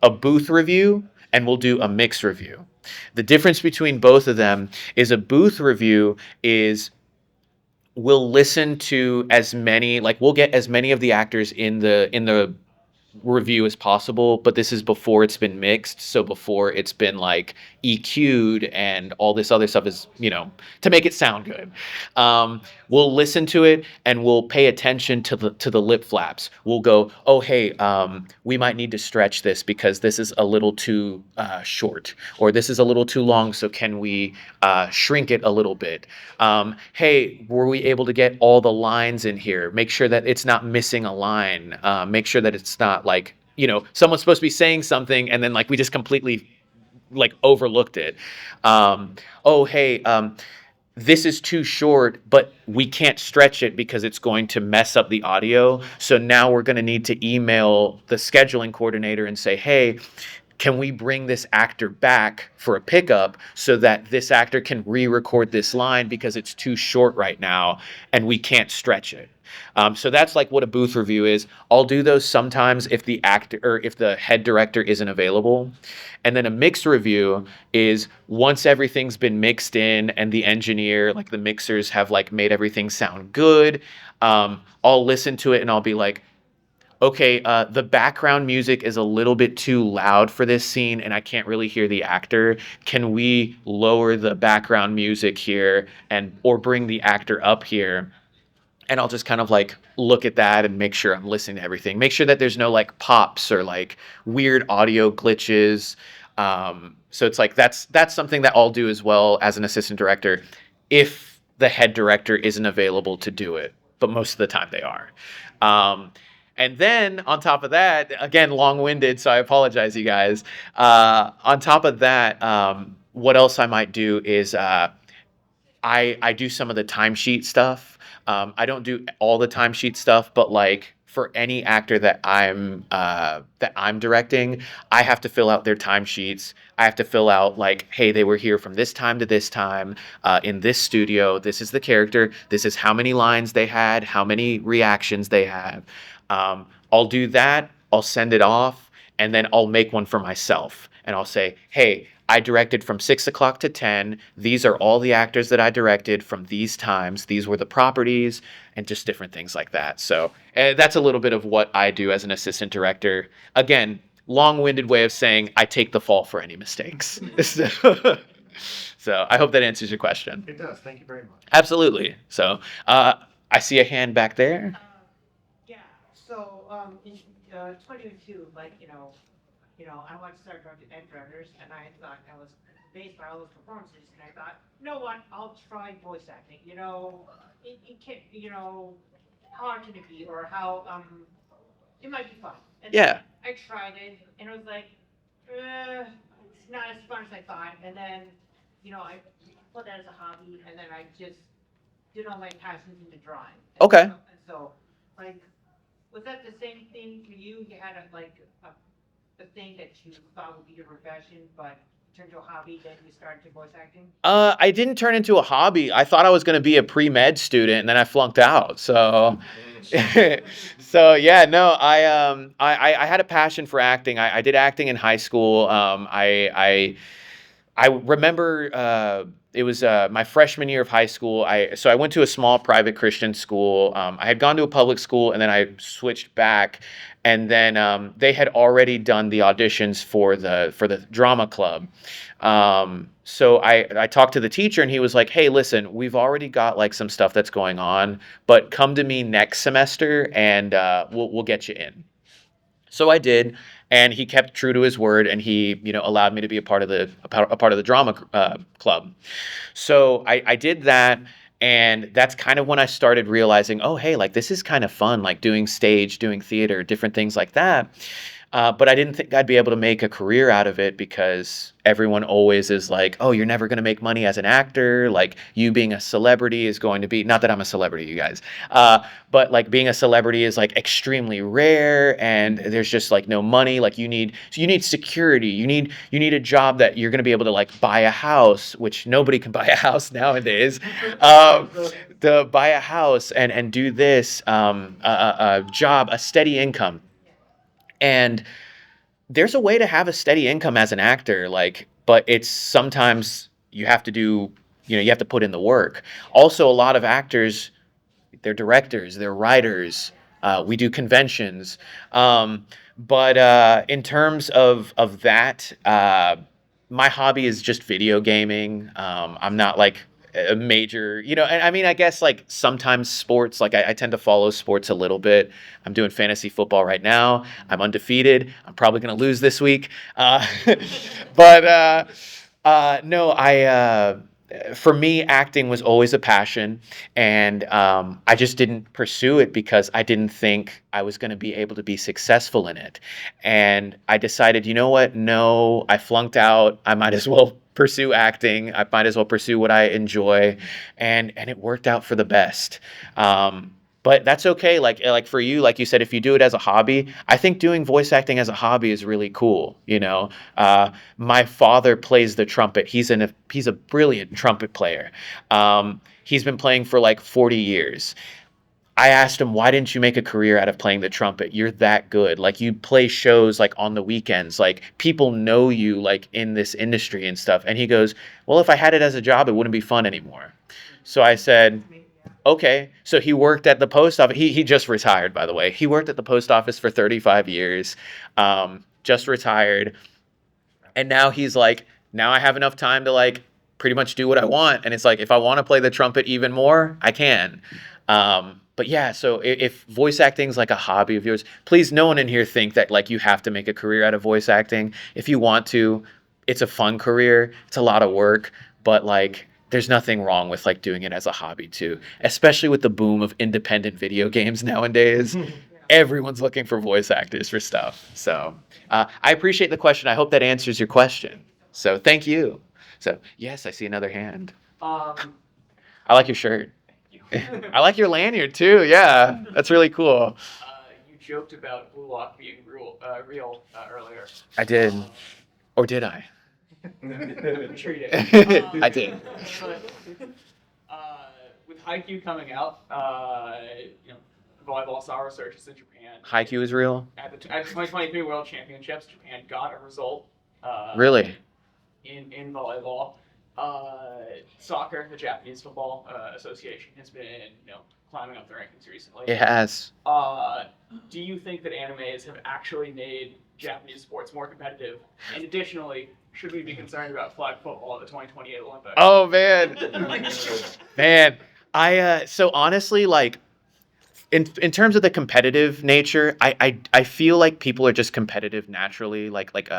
a booth review and we'll do a mix review. The difference between both of them is a booth review is we'll listen to as many, like we'll get as many of the actors in the review as possible, but this is before it's been mixed, so before it's been like EQ'd and all this other stuff is, to make it sound good. We'll listen to it and we'll pay attention to the lip flaps. We'll go, oh hey, we might need to stretch this because this is a little too short, or this is a little too long, so can we shrink it a little bit? Hey, were we able to get all the lines in here? Make sure that it's not missing a line. Make sure that it's not like, someone's supposed to be saying something and then like we just completely like overlooked it. Oh, hey, this is too short, but we can't stretch it because it's going to mess up the audio. So now we're going to need to email the scheduling coordinator and say, hey, can we bring this actor back for a pickup so that this actor can re-record this line because it's too short right now and we can't stretch it. So that's like what a booth review is. I'll do those sometimes if the actor or if the head director isn't available. And then a mixed review is once everything's been mixed in and the engineer, like the mixers have like made everything sound good. I'll listen to it and I'll be like, okay, the background music is a little bit too loud for this scene and I can't really hear the actor. Can we lower the background music here or bring the actor up here? And I'll just kind of like look at that and make sure I'm listening to everything. Make sure that there's no like pops or like weird audio glitches. So it's like that's something that I'll do as well as an assistant director if the head director isn't available to do it. But most of the time they are. And then on top of that, again, long-winded, so I apologize, you guys. On top of that, what else I might do is I do some of the timesheet stuff. I don't do all the timesheet stuff, but like for any actor that I'm directing, I have to fill out their timesheets. I have to fill out like, hey, they were here from this time to this time in this studio. This is the character. This is how many lines they had, how many reactions they have. I'll do that. I'll send it off, and then I'll make one for myself. And I'll say, hey, I directed from 6 o'clock to 10. These are all the actors that I directed from these times. These were the properties and just different things like that. So that's a little bit of what I do as an assistant director. Again, long-winded way of saying I take the fall for any mistakes. So I hope that answers your question. It does. Thank you very much. Absolutely. So I see a hand back there. Yeah, so, in, 2022, like, I wanted to start directing Ed Runners, and I thought I was based on all those performances, and I thought, you know what, I'll try voice acting, it can't, how hard can it be, or how, it might be fun. And Yeah. I tried it, and it was like, it's not as fun as I thought, and then, I put that as a hobby, and then I just did all my passions into drawing. Okay. And so, like, was that the same thing for you? You had a thing that you thought would be your profession, but turned to a hobby, then you started to voice acting? I didn't turn into a hobby. I thought I was going to be a pre-med student, and then I flunked out. So, so yeah, no, I had a passion for acting. I did acting in high school. I remember it was my freshman year of high school. So I went to a small private Christian school. I had gone to a public school, and then I switched back. And then they had already done the auditions for the drama club. So I talked to the teacher, and he was like, "Hey, listen, we've already got like some stuff that's going on, but come to me next semester, and we'll get you in." So I did, and he kept true to his word, and he allowed me to be a part of the drama club. So I did that. And that's kind of when I started realizing, oh, hey, like this is kind of fun, like doing stage, doing theater, different things like that. But I didn't think I'd be able to make a career out of it because everyone always is like, oh, you're never going to make money as an actor. Like you being a celebrity is going to be, not that I'm a celebrity, you guys, but like being a celebrity is like extremely rare and there's just like no money. Like you need security. You need a job that you're going to be able to like buy a house, which nobody can buy a house nowadays. To buy a house and do this, a job, a steady income. And there's a way to have a steady income as an actor. Like but it's sometimes you have to do, you have to put in the work. Also, a lot of actors, they're directors, they're writers. We do conventions. But in terms of that, my hobby is just video gaming. I'm not like a major, and I mean, I guess like sometimes sports, like I tend to follow sports a little bit. I'm doing fantasy football right now. I'm undefeated. I'm probably going to lose this week. But no, for me, acting was always a passion, and I just didn't pursue it because I didn't think I was going to be able to be successful in it. And I decided, you know what? No, I flunked out. I might as well pursue acting. I might as well pursue what I enjoy, and it worked out for the best. But that's okay. Like for you, like you said, if you do it as a hobby, I think doing voice acting as a hobby is really cool. My father plays the trumpet. He's a brilliant trumpet player. He's been playing for like 40 years. I asked him, why didn't you make a career out of playing the trumpet? You're that good. Like, you play shows like on the weekends. Like, people know you like in this industry and stuff. And he goes, well, if I had it as a job, it wouldn't be fun anymore. So I said, okay. So he worked at the post office. He just retired, by the way. He worked at the post office for 35 years, just retired. And now he's like, now I have enough time to like pretty much do what I want. And it's like, if I want to play the trumpet even more, I can. But yeah, so if voice acting is like a hobby of yours, please, no one in here think that like you have to make a career out of voice acting. If you want to, it's a fun career. It's a lot of work, but like there's nothing wrong with like doing it as a hobby too, especially with the boom of independent video games nowadays. Everyone's looking for voice actors for stuff. So I appreciate the question. I hope that answers your question. So thank you. So yes, I see another hand. I like your shirt. I like your lanyard too. Yeah, that's really cool. You joked about Blue Lock being real earlier. I did. Or did I? I'm sure you did. I did. With Haikyuu coming out, volleyball star researchers in Japan. Haikyuu is real? At the 2023 World Championships, Japan got a result. Really? In volleyball. Soccer, the Japanese Football Association, has been, climbing up the rankings recently. It has. Do you think that animes have actually made Japanese sports more competitive? And additionally, should we be concerned about flag football at the 2028 Olympics? Oh man, man. So honestly, like in terms of the competitive nature, I feel like people are just competitive naturally, like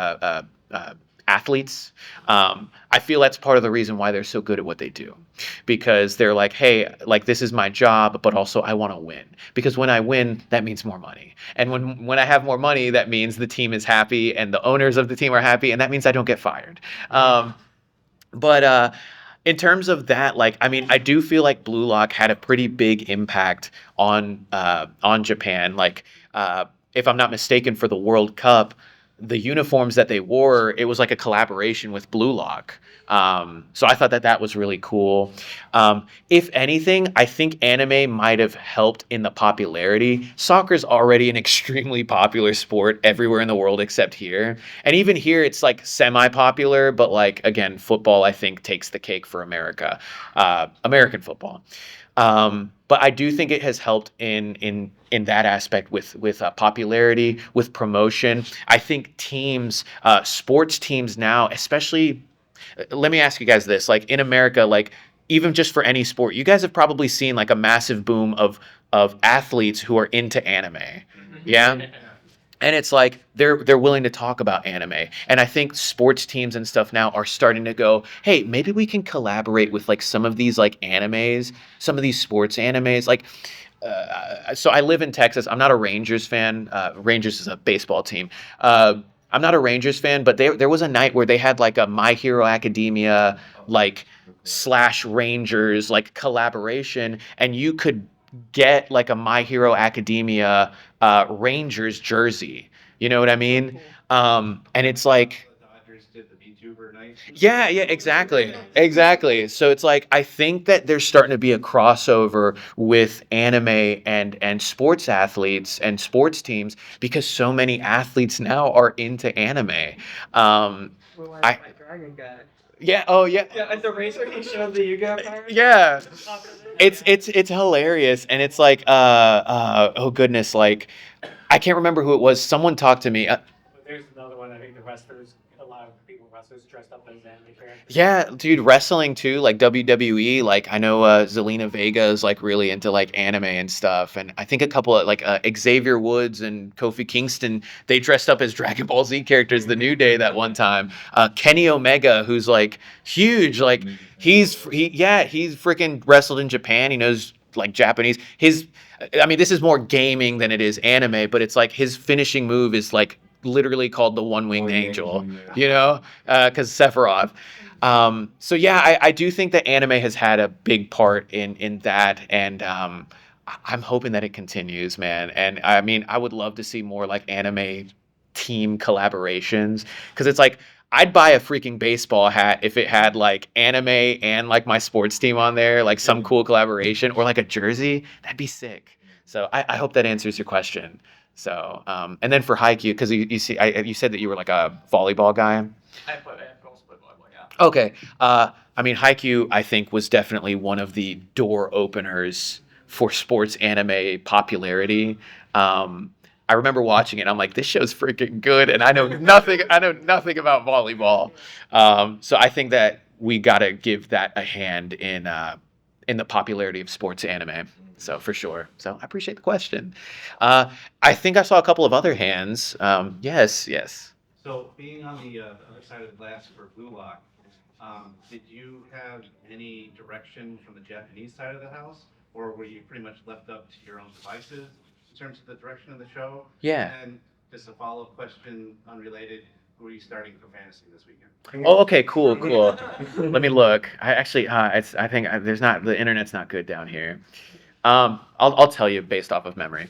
athletes. I feel that's part of the reason why they're so good at what they do, because they're like, hey, like this is my job, but also I want to win, because when I win, that means more money, and when I have more money, that means the team is happy and the owners of the team are happy, and that means I don't get fired. But in terms of that, like, I mean, I do feel like Blue Lock had a pretty big impact on Japan. Like, if I'm not mistaken, for the World Cup, the uniforms that they wore, it was like a collaboration with Blue Lock. So I thought that was really cool. If anything, I think anime might have helped in the popularity. Soccer's already an extremely popular sport everywhere in the world except here. And even here, it's like semi-popular, but like, again, football, I think, takes the cake for America. American football. But I do think it has helped in that aspect with popularity, with promotion. I think teams, sports teams now, especially, let me ask you guys this, like in America, like even just for any sport, you guys have probably seen like a massive boom of athletes who are into anime. Yeah. And it's like they're willing to talk about anime. And I think sports teams and stuff now are starting to go, hey, maybe we can collaborate with like some of these like animes, some of these sports animes. Like, so I live in Texas. I'm not a Rangers fan. Rangers is a baseball team. I'm not a Rangers fan, but there was a night where they had like a My Hero Academia like / Rangers like collaboration, and you could get like a My Hero Academia Rangers jersey. You know what I mean? And it's like, yeah, exactly. So it's like, I think that there's starting to be a crossover with anime and sports athletes and sports teams, because so many athletes now are into anime. Well, I dragon guy. Yeah. Oh yeah. Yeah, at the race where he showed the Yuga power. Yeah. It's hilarious, and it's like oh goodness, like I can't remember who it was. Someone talked to me. But there's another one. I think the wrestlers, a lot of people wrestlers dressed up as anime characters. Yeah, dude, wrestling too, like WWE. Like I know Zelina Vega is like really into like anime and stuff, and I think a couple of like Xavier Woods and Kofi Kingston, they dressed up as Dragon Ball Z characters the New Day that one time. Kenny Omega, who's like huge, like he's freaking wrestled in Japan. He knows like Japanese. I mean, this is more gaming than it is anime, but it's like his finishing move is like literally called the One-Winged Angel, you know, because Sephiroth. So yeah, I do think that anime has had a big part in that, and I'm hoping that it continues, man. And I mean, I would love to see more like anime team collaborations, because it's like I'd buy a freaking baseball hat if it had like anime and like my sports team on there, like some cool collaboration, or like a jersey. That'd be sick. So I hope that answers your question. So and then for Haikyuu, because you said that you were like a volleyball guy. I also play volleyball, yeah. Okay. I mean, Haikyuu, I think, was definitely one of the door openers for sports anime popularity. I remember watching it, and I'm like, this show's freaking good, and I know nothing. I know nothing about volleyball. So I think that we gotta give that a hand in the popularity of sports anime. So for sure. So I appreciate the question. I think I saw a couple of other hands. Yes. So being on the other side of the glass for Blue Lock, did you have any direction from the Japanese side of the house, or were you pretty much left up to your own devices in terms of the direction of the show? Yeah. And just a follow-up question, unrelated, who are you starting for fantasy this weekend? Oh, okay, cool. Let me look. I actually, I think there's not, the internet's not good down here. I'll tell you based off of memory,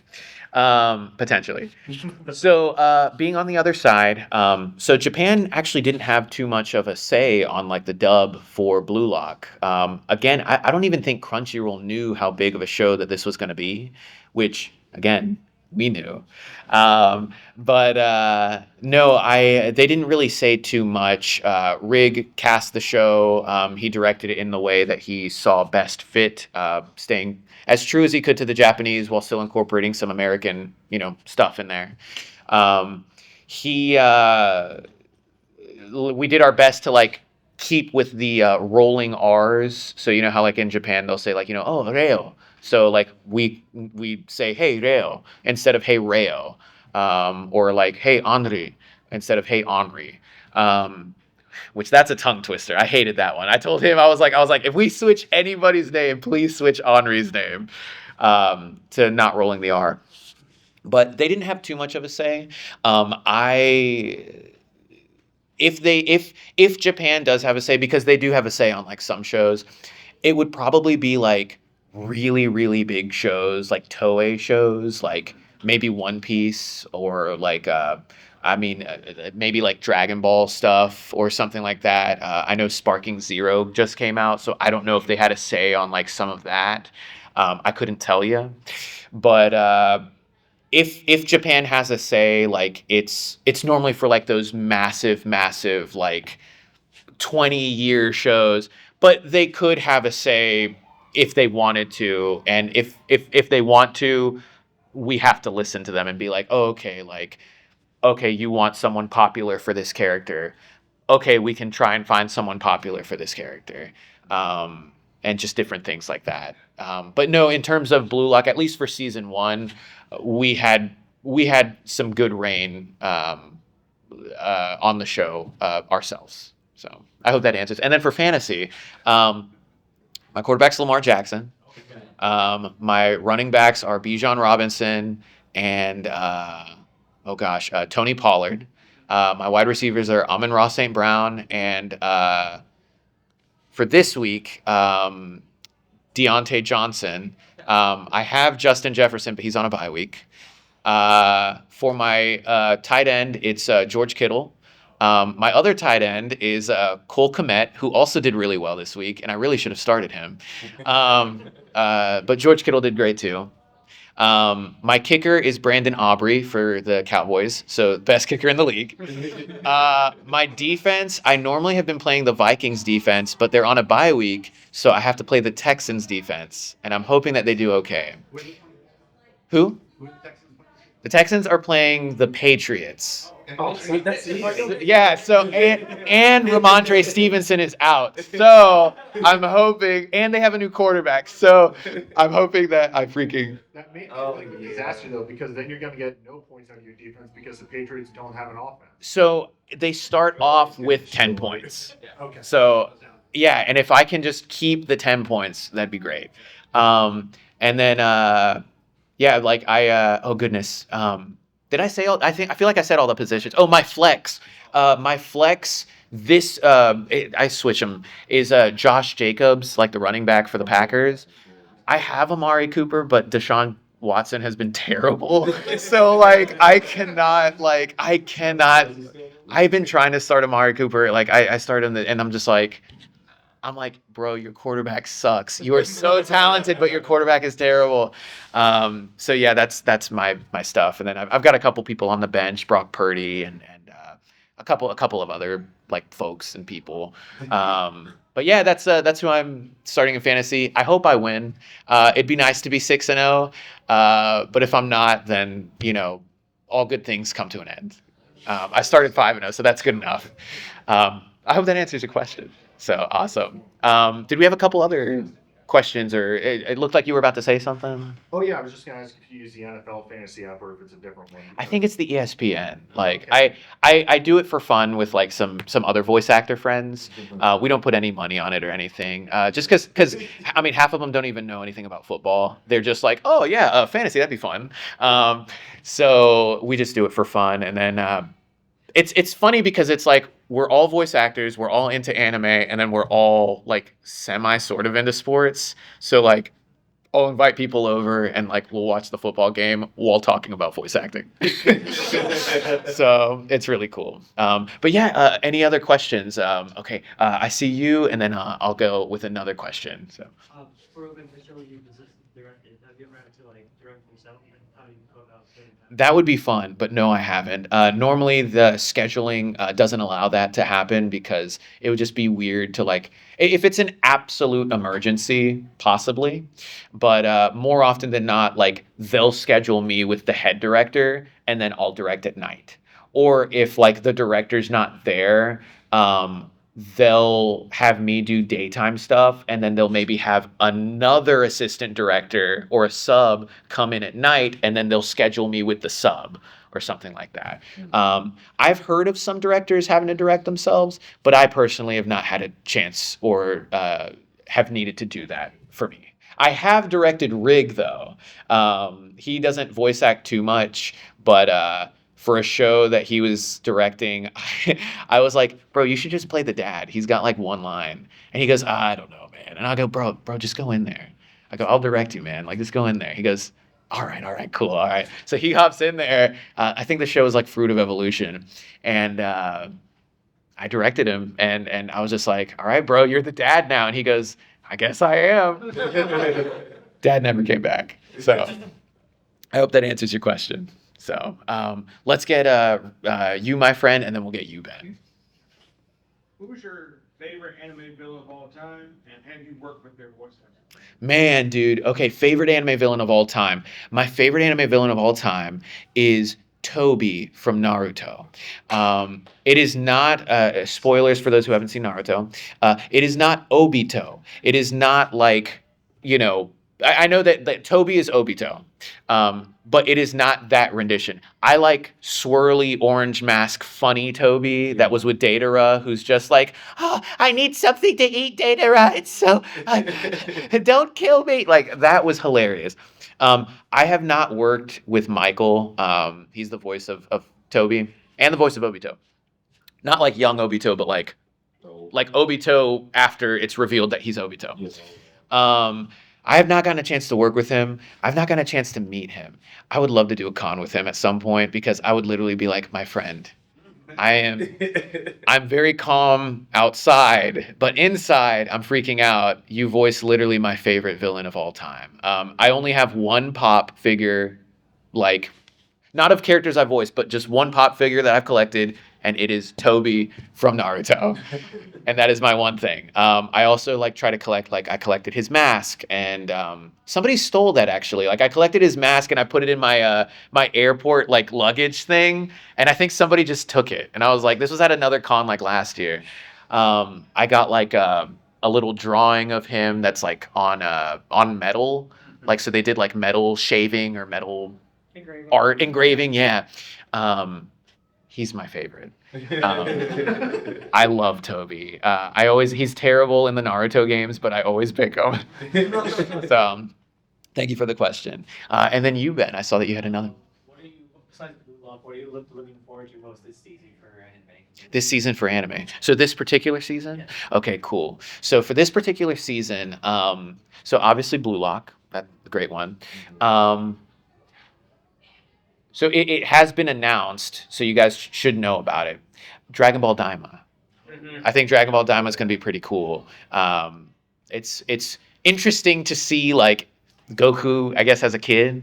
potentially. So being on the other side, so Japan actually didn't have too much of a say on like the dub for Blue Lock. Again, I don't even think Crunchyroll knew how big of a show that this was going to be, which again, we knew. But no, they didn't really say too much. Rig cast the show. He directed it in the way that he saw best fit, staying as true as he could to the Japanese while still incorporating some American, stuff in there. We did our best to like keep with the rolling R's. So you know how like in Japan they'll say like, oh, Reo. So like we say, hey, Reo, instead of hey, Reo. Or like, hey, Henri, instead of hey, Henri. Which that's a tongue twister. I hated that one. I told him, I was like, if we switch anybody's name, please switch Henri's name to not rolling the R. But they didn't have too much of a say. If Japan does have a say, because they do have a say on like some shows, it would probably be like really, really big shows, like Toei shows, like maybe One Piece, or like maybe like Dragon Ball stuff or something like that. I know Sparking Zero just came out, so I don't know if they had a say on like some of that. I couldn't tell you, but if Japan has a say, like it's normally for like those massive like 20-year shows, but they could have a say if they wanted to, and if they want to, we have to listen to them and be like, oh, okay, you want someone popular for this character. Okay, we can try and find someone popular for this character. And just different things like that. But no, in terms of Blue Lock, at least for season 1, we had some good reign on the show ourselves. So I hope that answers. And then for fantasy, my quarterback's Lamar Jackson. My running backs are Bijan Robinson and Tony Pollard. My wide receivers are Amon-Ra St. Brown, and for this week, Deontay Johnson. I have Justin Jefferson, but he's on a bye week. For my tight end, it's George Kittle. My other tight end is Cole Kmet, who also did really well this week, and I really should have started him. But George Kittle did great too. My kicker is Brandon Aubrey for the Cowboys, so best kicker in the league. My defense, I normally have been playing the Vikings defense, but they're on a bye week, so I have to play the Texans defense, and I'm hoping that they do okay. Who? Who the Texans play? The Texans are playing the Patriots. Oh, see, that's Yeah, so and Ramondre Stevenson is out. So I'm hoping, and they have a new quarterback. So I'm hoping that I freaking. That may be like a disaster though, because then you're gonna get no points out of your defense because the Patriots don't have an offense. So they start off with 10 points. Okay. So yeah, and if I can just keep the 10 points, that'd be great. And then yeah, like oh goodness. Did I say all? I feel like I said all the positions. Oh, my flex. My flex. This I switch them. Is Josh Jacobs, like the running back for the Packers. I have Amari Cooper, but Deshaun Watson has been terrible. So like I cannot. I've been trying to start Amari Cooper. Like I started and I'm just like. I'm like, bro, your quarterback sucks. You are so talented, but your quarterback is terrible. So yeah, that's my stuff. And then I've got a couple people on the bench, Brock Purdy and a couple of other like folks and people. But yeah, that's who I'm starting in fantasy. I hope I win. It'd be nice to be 6-0. But if I'm not, then all good things come to an end. I started 5-0, so that's good enough. I hope that answers your question. So awesome. Did we have a couple other questions, or it looked like you were about to say something? Oh yeah, I was just gonna ask if you use the NFL fantasy app or if it's a different one. I think it's the ESPN. Like Okay. I do it for fun with like some other voice actor friends. We don't put any money on it or anything. Just because I mean half of them don't even know anything about football. They're just like, oh yeah, fantasy, that'd be fun. So we just do it for fun, and then it's funny because it's like we're all voice actors, we're all into anime, and then we're all like semi sort of into sports. So like I'll invite people over and like we'll watch the football game while talking about voice acting. So it's really cool. But yeah, any other questions? Okay, I see you, and then I'll go with another question. So For open facility assistant directed, have you ever had to like direct yourself, and how do you go about doing that? that would be fun, but no, I haven't. Normally, the scheduling doesn't allow that to happen because it would just be weird to like, if it's an absolute emergency, possibly, but more often than not, like they'll schedule me with the head director and then I'll direct at night. Or if like the director's not there, they'll have me do daytime stuff and then they'll maybe have another assistant director or a sub come in at night and then they'll schedule me with the sub or something like that. I've heard of some directors having to direct themselves, but I personally have not had a chance or have needed to do that for me. I have directed Rig though. He doesn't voice act too much, but for a show that he was directing, I was like, bro, you should just play the dad. He's got like one line. And he goes, I don't know, man. And I go, bro, just go in there. I go, I'll direct you, man. Like, just go in there. He goes, all right, cool, all right. So he hops in there. I think the show was like Fruit of Evolution. And I directed him. And I was just like, all right, bro, you're the dad now. And he goes, I guess I am. Dad never came back. So I hope that answers your question. So let's get you, my friend, and then we'll get you, Ben. Who's your favorite anime villain of all time, and have you worked with their voice actor? Man, dude. Okay, favorite anime villain of all time. My favorite anime villain of all time is Toby from Naruto. It is not, spoilers for those who haven't seen Naruto, it is not Obito. It is not like, I know that Toby is Obito, but it is not that rendition. I like swirly orange mask funny Toby that was with Datara, who's just like, oh, I need something to eat, Datara. It's so, don't kill me. Like, that was hilarious. I have not worked with Michael. He's the voice of Toby and the voice of Obito. Not like young Obito, but like Obito after it's revealed that he's Obito. Yes. I have not gotten a chance to work with him. I've not gotten a chance to meet him. I would love to do a con with him at some point because I would literally be like, my friend, I'm very calm outside, but inside I'm freaking out. You voice literally my favorite villain of all time. I only have one pop figure, like not of characters I voiced, but just one pop figure that I've collected, and it is Toby from Naruto. And that is my one thing. I also like try to collect, like I collected his mask, and somebody stole that actually. Like I collected his mask and I put it in my my airport like luggage thing, and I think somebody just took it. And I was like, this was at another con like last year. I got like a little drawing of him that's like on metal, like so they did like metal shaving or metal Engraving. art engraving. Yeah, he's my favorite. I love Toby. He's terrible in the Naruto games, but I always pick him. So, thank you for the question. And then you, Ben, I saw that you had another. What are you, besides Blue Lock, what are you looking forward to most this season for anime? This season for anime. So this particular season? Yes. Okay, cool. So for this particular season, so obviously Blue Lock, that's a great one. So it has been announced, so you guys should know about it. Dragon Ball Daima. I think Dragon Ball Daima is going to be pretty cool. It's interesting to see like Goku, I guess, as a kid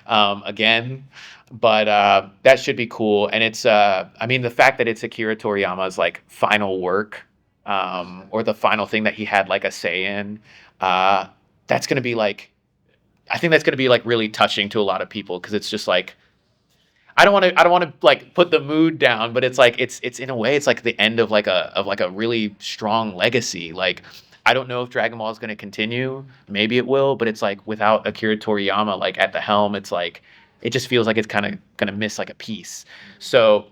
again, but that should be cool. And it's I mean the fact that it's Akira Toriyama's like final work or the final thing that he had like a say in, that's going to be like, I think that's going to be like really touching to a lot of people because it's just like. I don't want to like put the mood down, but it's like it's in a way it's like the end of like a really strong legacy. Like I don't know if Dragon Ball is going to continue. Maybe it will, but it's like without Akira Toriyama like at the helm, it's like it just feels like it's kind of going to miss like a piece. So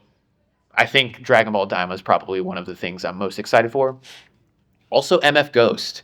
I think Dragon Ball Daima is probably one of the things I'm most excited for. Also, MF Ghost.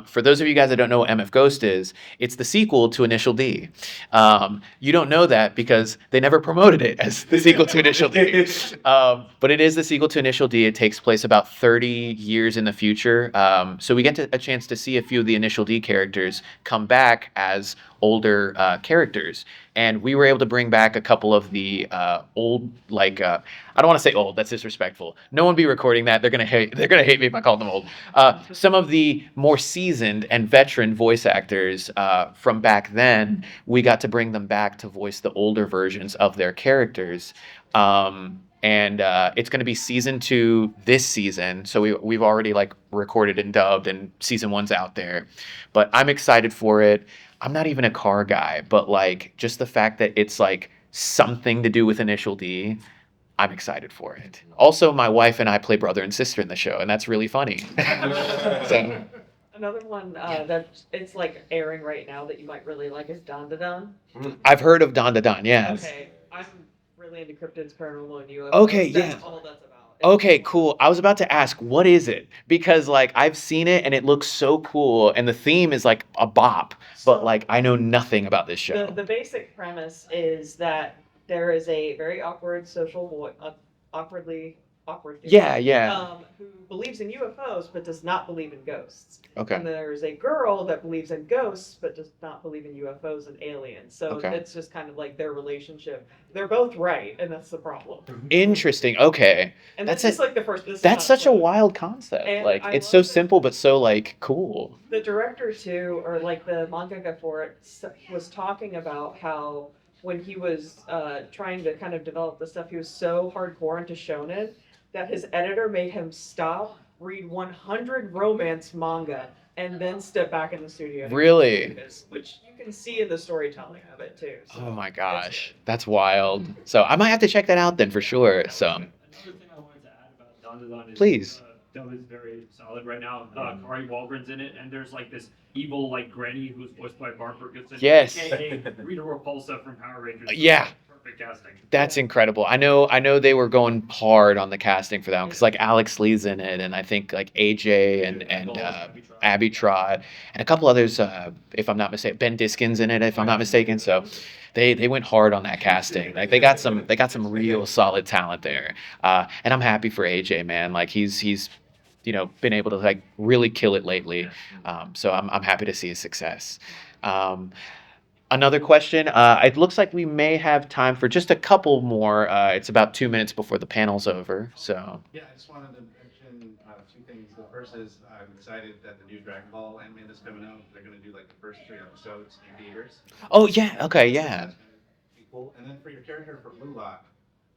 For those of you guys that don't know what MF Ghost is, it's the sequel to Initial D. You don't know that because they never promoted it as the sequel to Initial D. But it is the sequel to Initial D. It takes place about 30 years in the future. So we get a chance to see a few of the Initial D characters come back as older characters. And we were able to bring back a couple of the old, like I don't want to say old. That's disrespectful. No one be recording that. They're gonna hate me if I call them old. Some of the more seasoned and veteran voice actors from back then, we got to bring them back to voice the older versions of their characters. And it's going to be season 2 this season. So we've already like recorded and dubbed, and season 1's out there. But I'm excited for it. I'm not even a car guy, but like just the fact that it's like something to do with Initial D, I'm excited for it. Also, my wife and I play brother and sister in the show, and that's really funny. So, Another one that it's like airing right now that you might really like is Don Da Don. I've heard of Don Da Don, yes. Okay, I'm really into cryptids, paranormal, and UFOs. Okay, That's yeah. all that's about. Okay, cool. I was about to ask, what is it? Because like I've seen it and it looks so cool, and the theme is like a bop, but like I know nothing about this show. The basic premise is that there is a very awkward social boy, awkward dude, Yeah. who believes in UFOs but does not believe in ghosts. Okay. And there's a girl that believes in ghosts but does not believe in UFOs and aliens. So Okay. it's just kind of like their relationship. They're both right, and that's the problem. Interesting. Okay. And That's that's just like the first. This is That's not such a spoilers. wild concept. And Like I it's love so that- simple but so like cool. The director too, or like the mangaka for it, was talking about how when he was trying to kind of develop the stuff, he was so hardcore into shonen that his editor made him stop, read 100 romance manga, and then step back in the studio. to Really? do this, which you can see in the storytelling of it too. So Oh my gosh. That's wild. So I might have to check that out then for sure. So Another thing I wanted to add about Don Da Don is Please. Dub is very solid right now. Kari Waldron's in it, and there's like this evil like granny who's voiced by Barbara Goodson. Yes. AKA Rita Repulsa from Power Rangers. Yeah. Perfect casting. That's incredible. I know they were going hard on the casting for that one because like Alex Lee's in it, and I think like AJ and Abby Trott and a couple others, if I'm not mistaken. Ben Diskin's in it, if I'm not mistaken. So they went hard on that casting. Like they got some real solid talent there, and I'm happy for AJ, man. Like he's been able to like really kill it lately. So I'm happy to see his success. Another question. It looks like we may have time for just a couple more. It's about 2 minutes before the panel's over. So. Yeah, I just wanted to mention two things. The first is I'm excited that the new Dragon Ball anime that's coming out, they're going to do like the first 3 episodes in theaters. Oh yeah. Okay. So Yeah. that's gonna be cool. And then for your character for Blue Lock,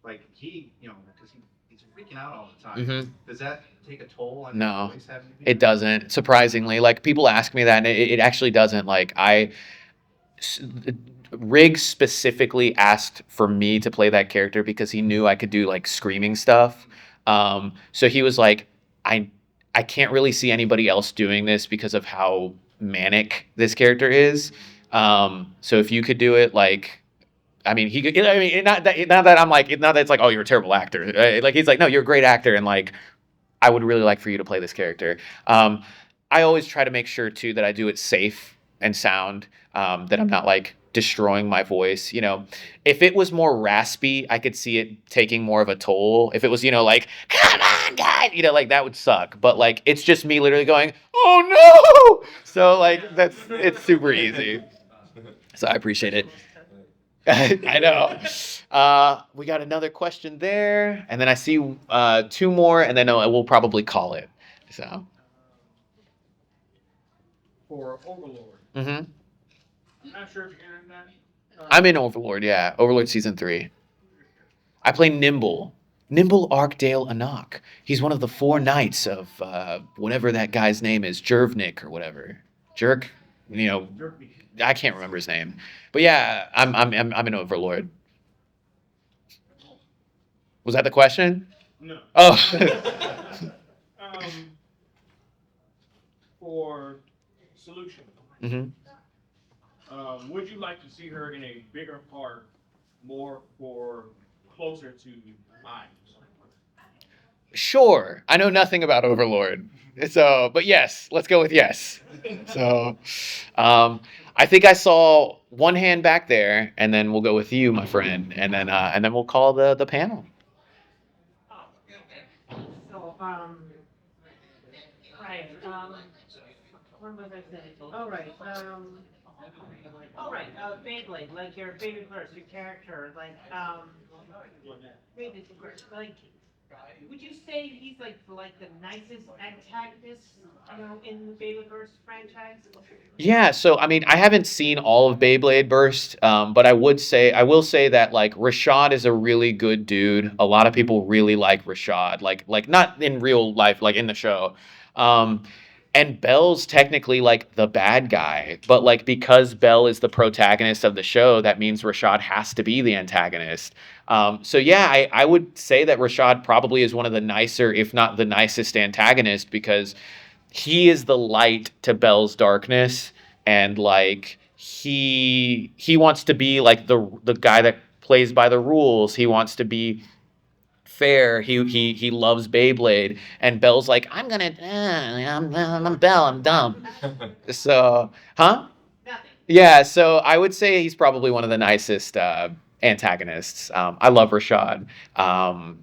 like he, because he's freaking out all the time. Hmm. Does that take a toll on No, your voice having to be it doesn't. Surprisingly, like people ask me that, and it actually doesn't. Like s- Riggs specifically asked for me to play that character because he knew I could do like screaming stuff. So he was like, I I can't really see anybody else doing this because of how manic this character is. So if you could do it, like, I mean, he could. I mean, not that I'm like, not that it's like, oh, you're a terrible actor. Like he's like, no, you're a great actor, and like, I would really like for you to play this character. I always try to make sure too that I do it safe and sound. That I'm not like destroying my voice. If it was more raspy, I could see it taking more of a toll. If it was, like, come on, guys, like that would suck. But like, it's just me literally going, oh no. So like, it's super easy. So I appreciate it. I know. We got another question there, and then I see two more, and then we'll probably call it. So. For Overlord. Hmm. I'm not sure if you're in that. I'm in Overlord. Yeah, Overlord season 3. I play Nimble. Nimble Arkdale Anak. He's one of the 4 knights of whatever that guy's name is, Jervnik or whatever. Jerk. I can't remember his name. But yeah, I'm an Overlord. Was that the question? No. Oh. Um, for Solution, Hmm. would you like to see her in a bigger part, more for closer to mine? Sure. I know nothing about Overlord. So, but yes, let's go with yes. So, I think I saw one hand back there, and then we'll go with you, my friend, and then we'll call the panel. So, right, what was I saying? All right, Beyblade, like your favorite verse, your character, like, favorite verse, like, would you say he's like the nicest antagonist, in the Beyblade verse franchise? Yeah, so I mean, I haven't seen all of Beyblade Burst, but I will say that like Rashad is a really good dude. A lot of people really like Rashad, like not in real life, like in the show. Um, and Belle's technically like the bad guy, but like because Belle is the protagonist of the show, that means Rashad has to be the antagonist. So yeah, I would say that Rashad probably is one of the nicer, if not the nicest antagonist, because he is the light to Belle's darkness, and like he wants to be like the guy that plays by the rules. He wants to be fair. He loves Beyblade, and Belle's like, I'm Belle, I'm dumb. So, huh? Nothing. Yeah, so I would say he's probably one of the nicest antagonists. I love Rashad.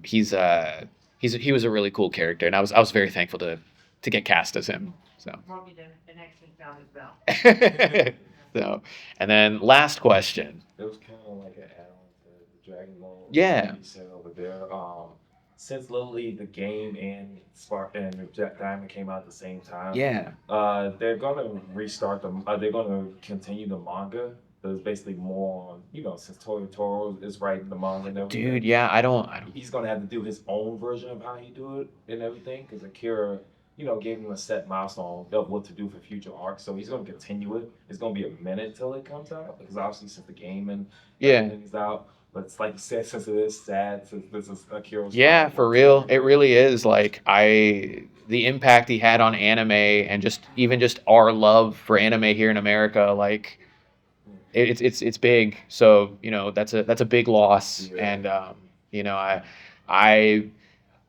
He was a really cool character, and I was very thankful to get cast as him. So. Probably the next thing down is Bell. So, and then last question. It was kind of like an add-on to the Dragon Ball. Yeah. You said over there. Since literally the game and Spark and Diamond came out at the same time. Yeah. They're gonna restart them. They're gonna continue the manga. There's basically more on, since Toro is writing the manga and everything. Dude, yeah, I don't. He's gonna have to do his own version of how he do it and everything, because Akira, gave him a set milestone of what to do for future arcs. So he's gonna continue it. It's gonna be a minute till it comes out, because obviously since the game and everything's out. But it's like you said, since it is sad, since this is Akira's. Yeah, for real, it really is. Like the impact he had on anime, and even just our love for anime here in America, like it's big. So that's a big loss, and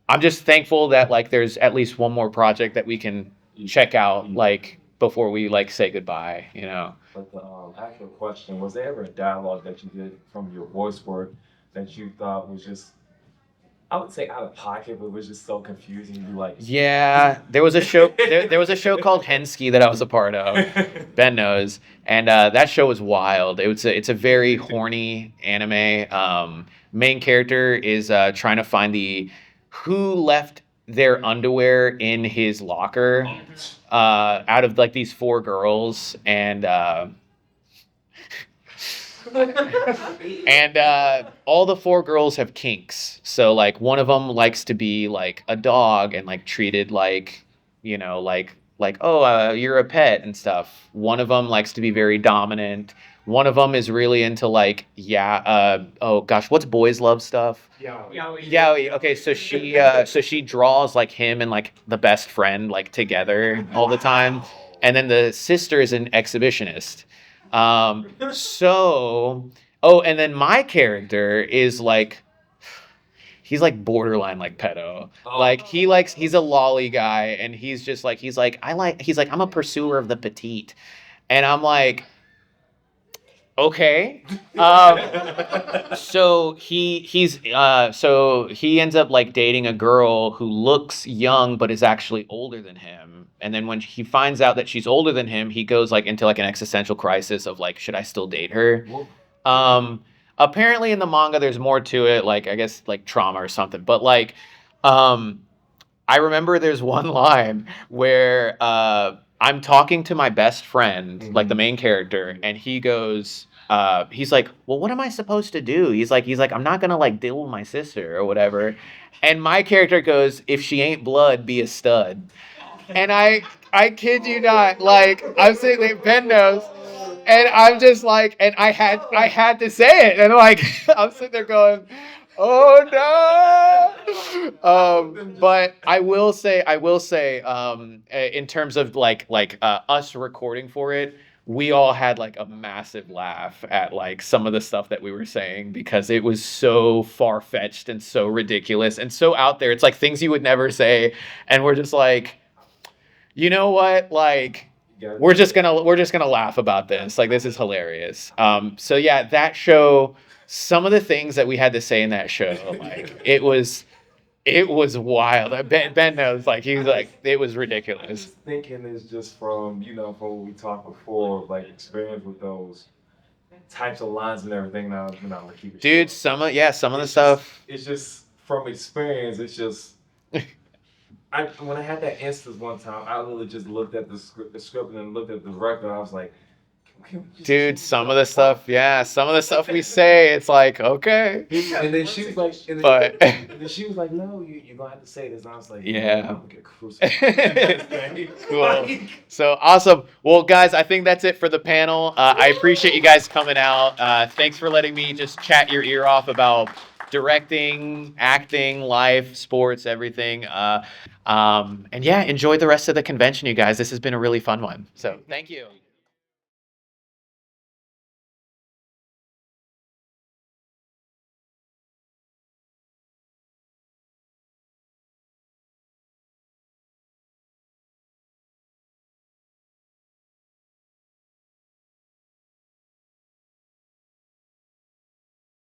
I'm just thankful that like there's at least one more project that we can check out like before we like say goodbye. But the actual question, was there ever a dialogue that you did from your voice work that you thought was just I would say out of pocket, but it was just so confusing. You'd be like, Yeah, there was a show. There was a show called Hensky that I was a part of. Ben knows, and that show was wild. It's a very horny anime. Main character is trying to find the who left their underwear in his locker out of like these four girls, and all the four girls have kinks. So like one of them likes to be like a dog and like treated like, you know, like oh, you're a pet and stuff. One of them likes to be very dominant. One of them is really into like oh gosh, what's boys love stuff? Yeah. Yeah, okay, so she draws like him and like the best friend like together all the time. And then the sister is an exhibitionist. And then my character is like, he's like borderline like pedo. Like he's a lolly guy, and he's like I'm a pursuer of the petite, and I'm like, okay. So he ends up like dating a girl who looks young but is actually older than him. And then when he finds out that she's older than him, he goes like into like an existential crisis of like, should I still date her? Apparently in the manga there's more to it, like I guess like trauma or something. But like I remember there's one line where I'm talking to my best friend, like the main character, and he goes, he's like, well, what am I supposed to do? He's like, I'm not gonna like deal with my sister or whatever. And my character goes, if she ain't blood, be a stud. And I kid you not, like I'm sitting there, Ben knows, and I'm just like, and I had to say it, and like I'm sitting there going, oh no. But I will say, in terms of like us recording for it, we all had like a massive laugh at like some of the stuff that we were saying because it was so far-fetched and so ridiculous and so out there. It's like things you would never say, and we're just like, you know what? Like, we're just gonna laugh about this. Like, this is hilarious. So yeah, that show. Some of the things that we had to say in that show, like it was wild. Ben knows, like he was like, it was ridiculous. Thinking is just from from what we talked before, like experience with those types of lines and everything. Now, like keep it Dude, short. some of the stuff. It's just from experience. It's just. When I had that instance one time, I literally just looked at the script and then looked at the record. I was like, dude, some of the stuff we say, it's like, okay. And then she was like, she was like, no, you're gonna have to say this. And I was like, yeah, I'm gonna get crucified. Cool. So awesome. Well, guys, I think that's it for the panel. I appreciate you guys coming out. Thanks for letting me just chat your ear off about directing, acting, life, sports, everything. And yeah, enjoy the rest of the convention, you guys. This has been a really fun one. So thank you.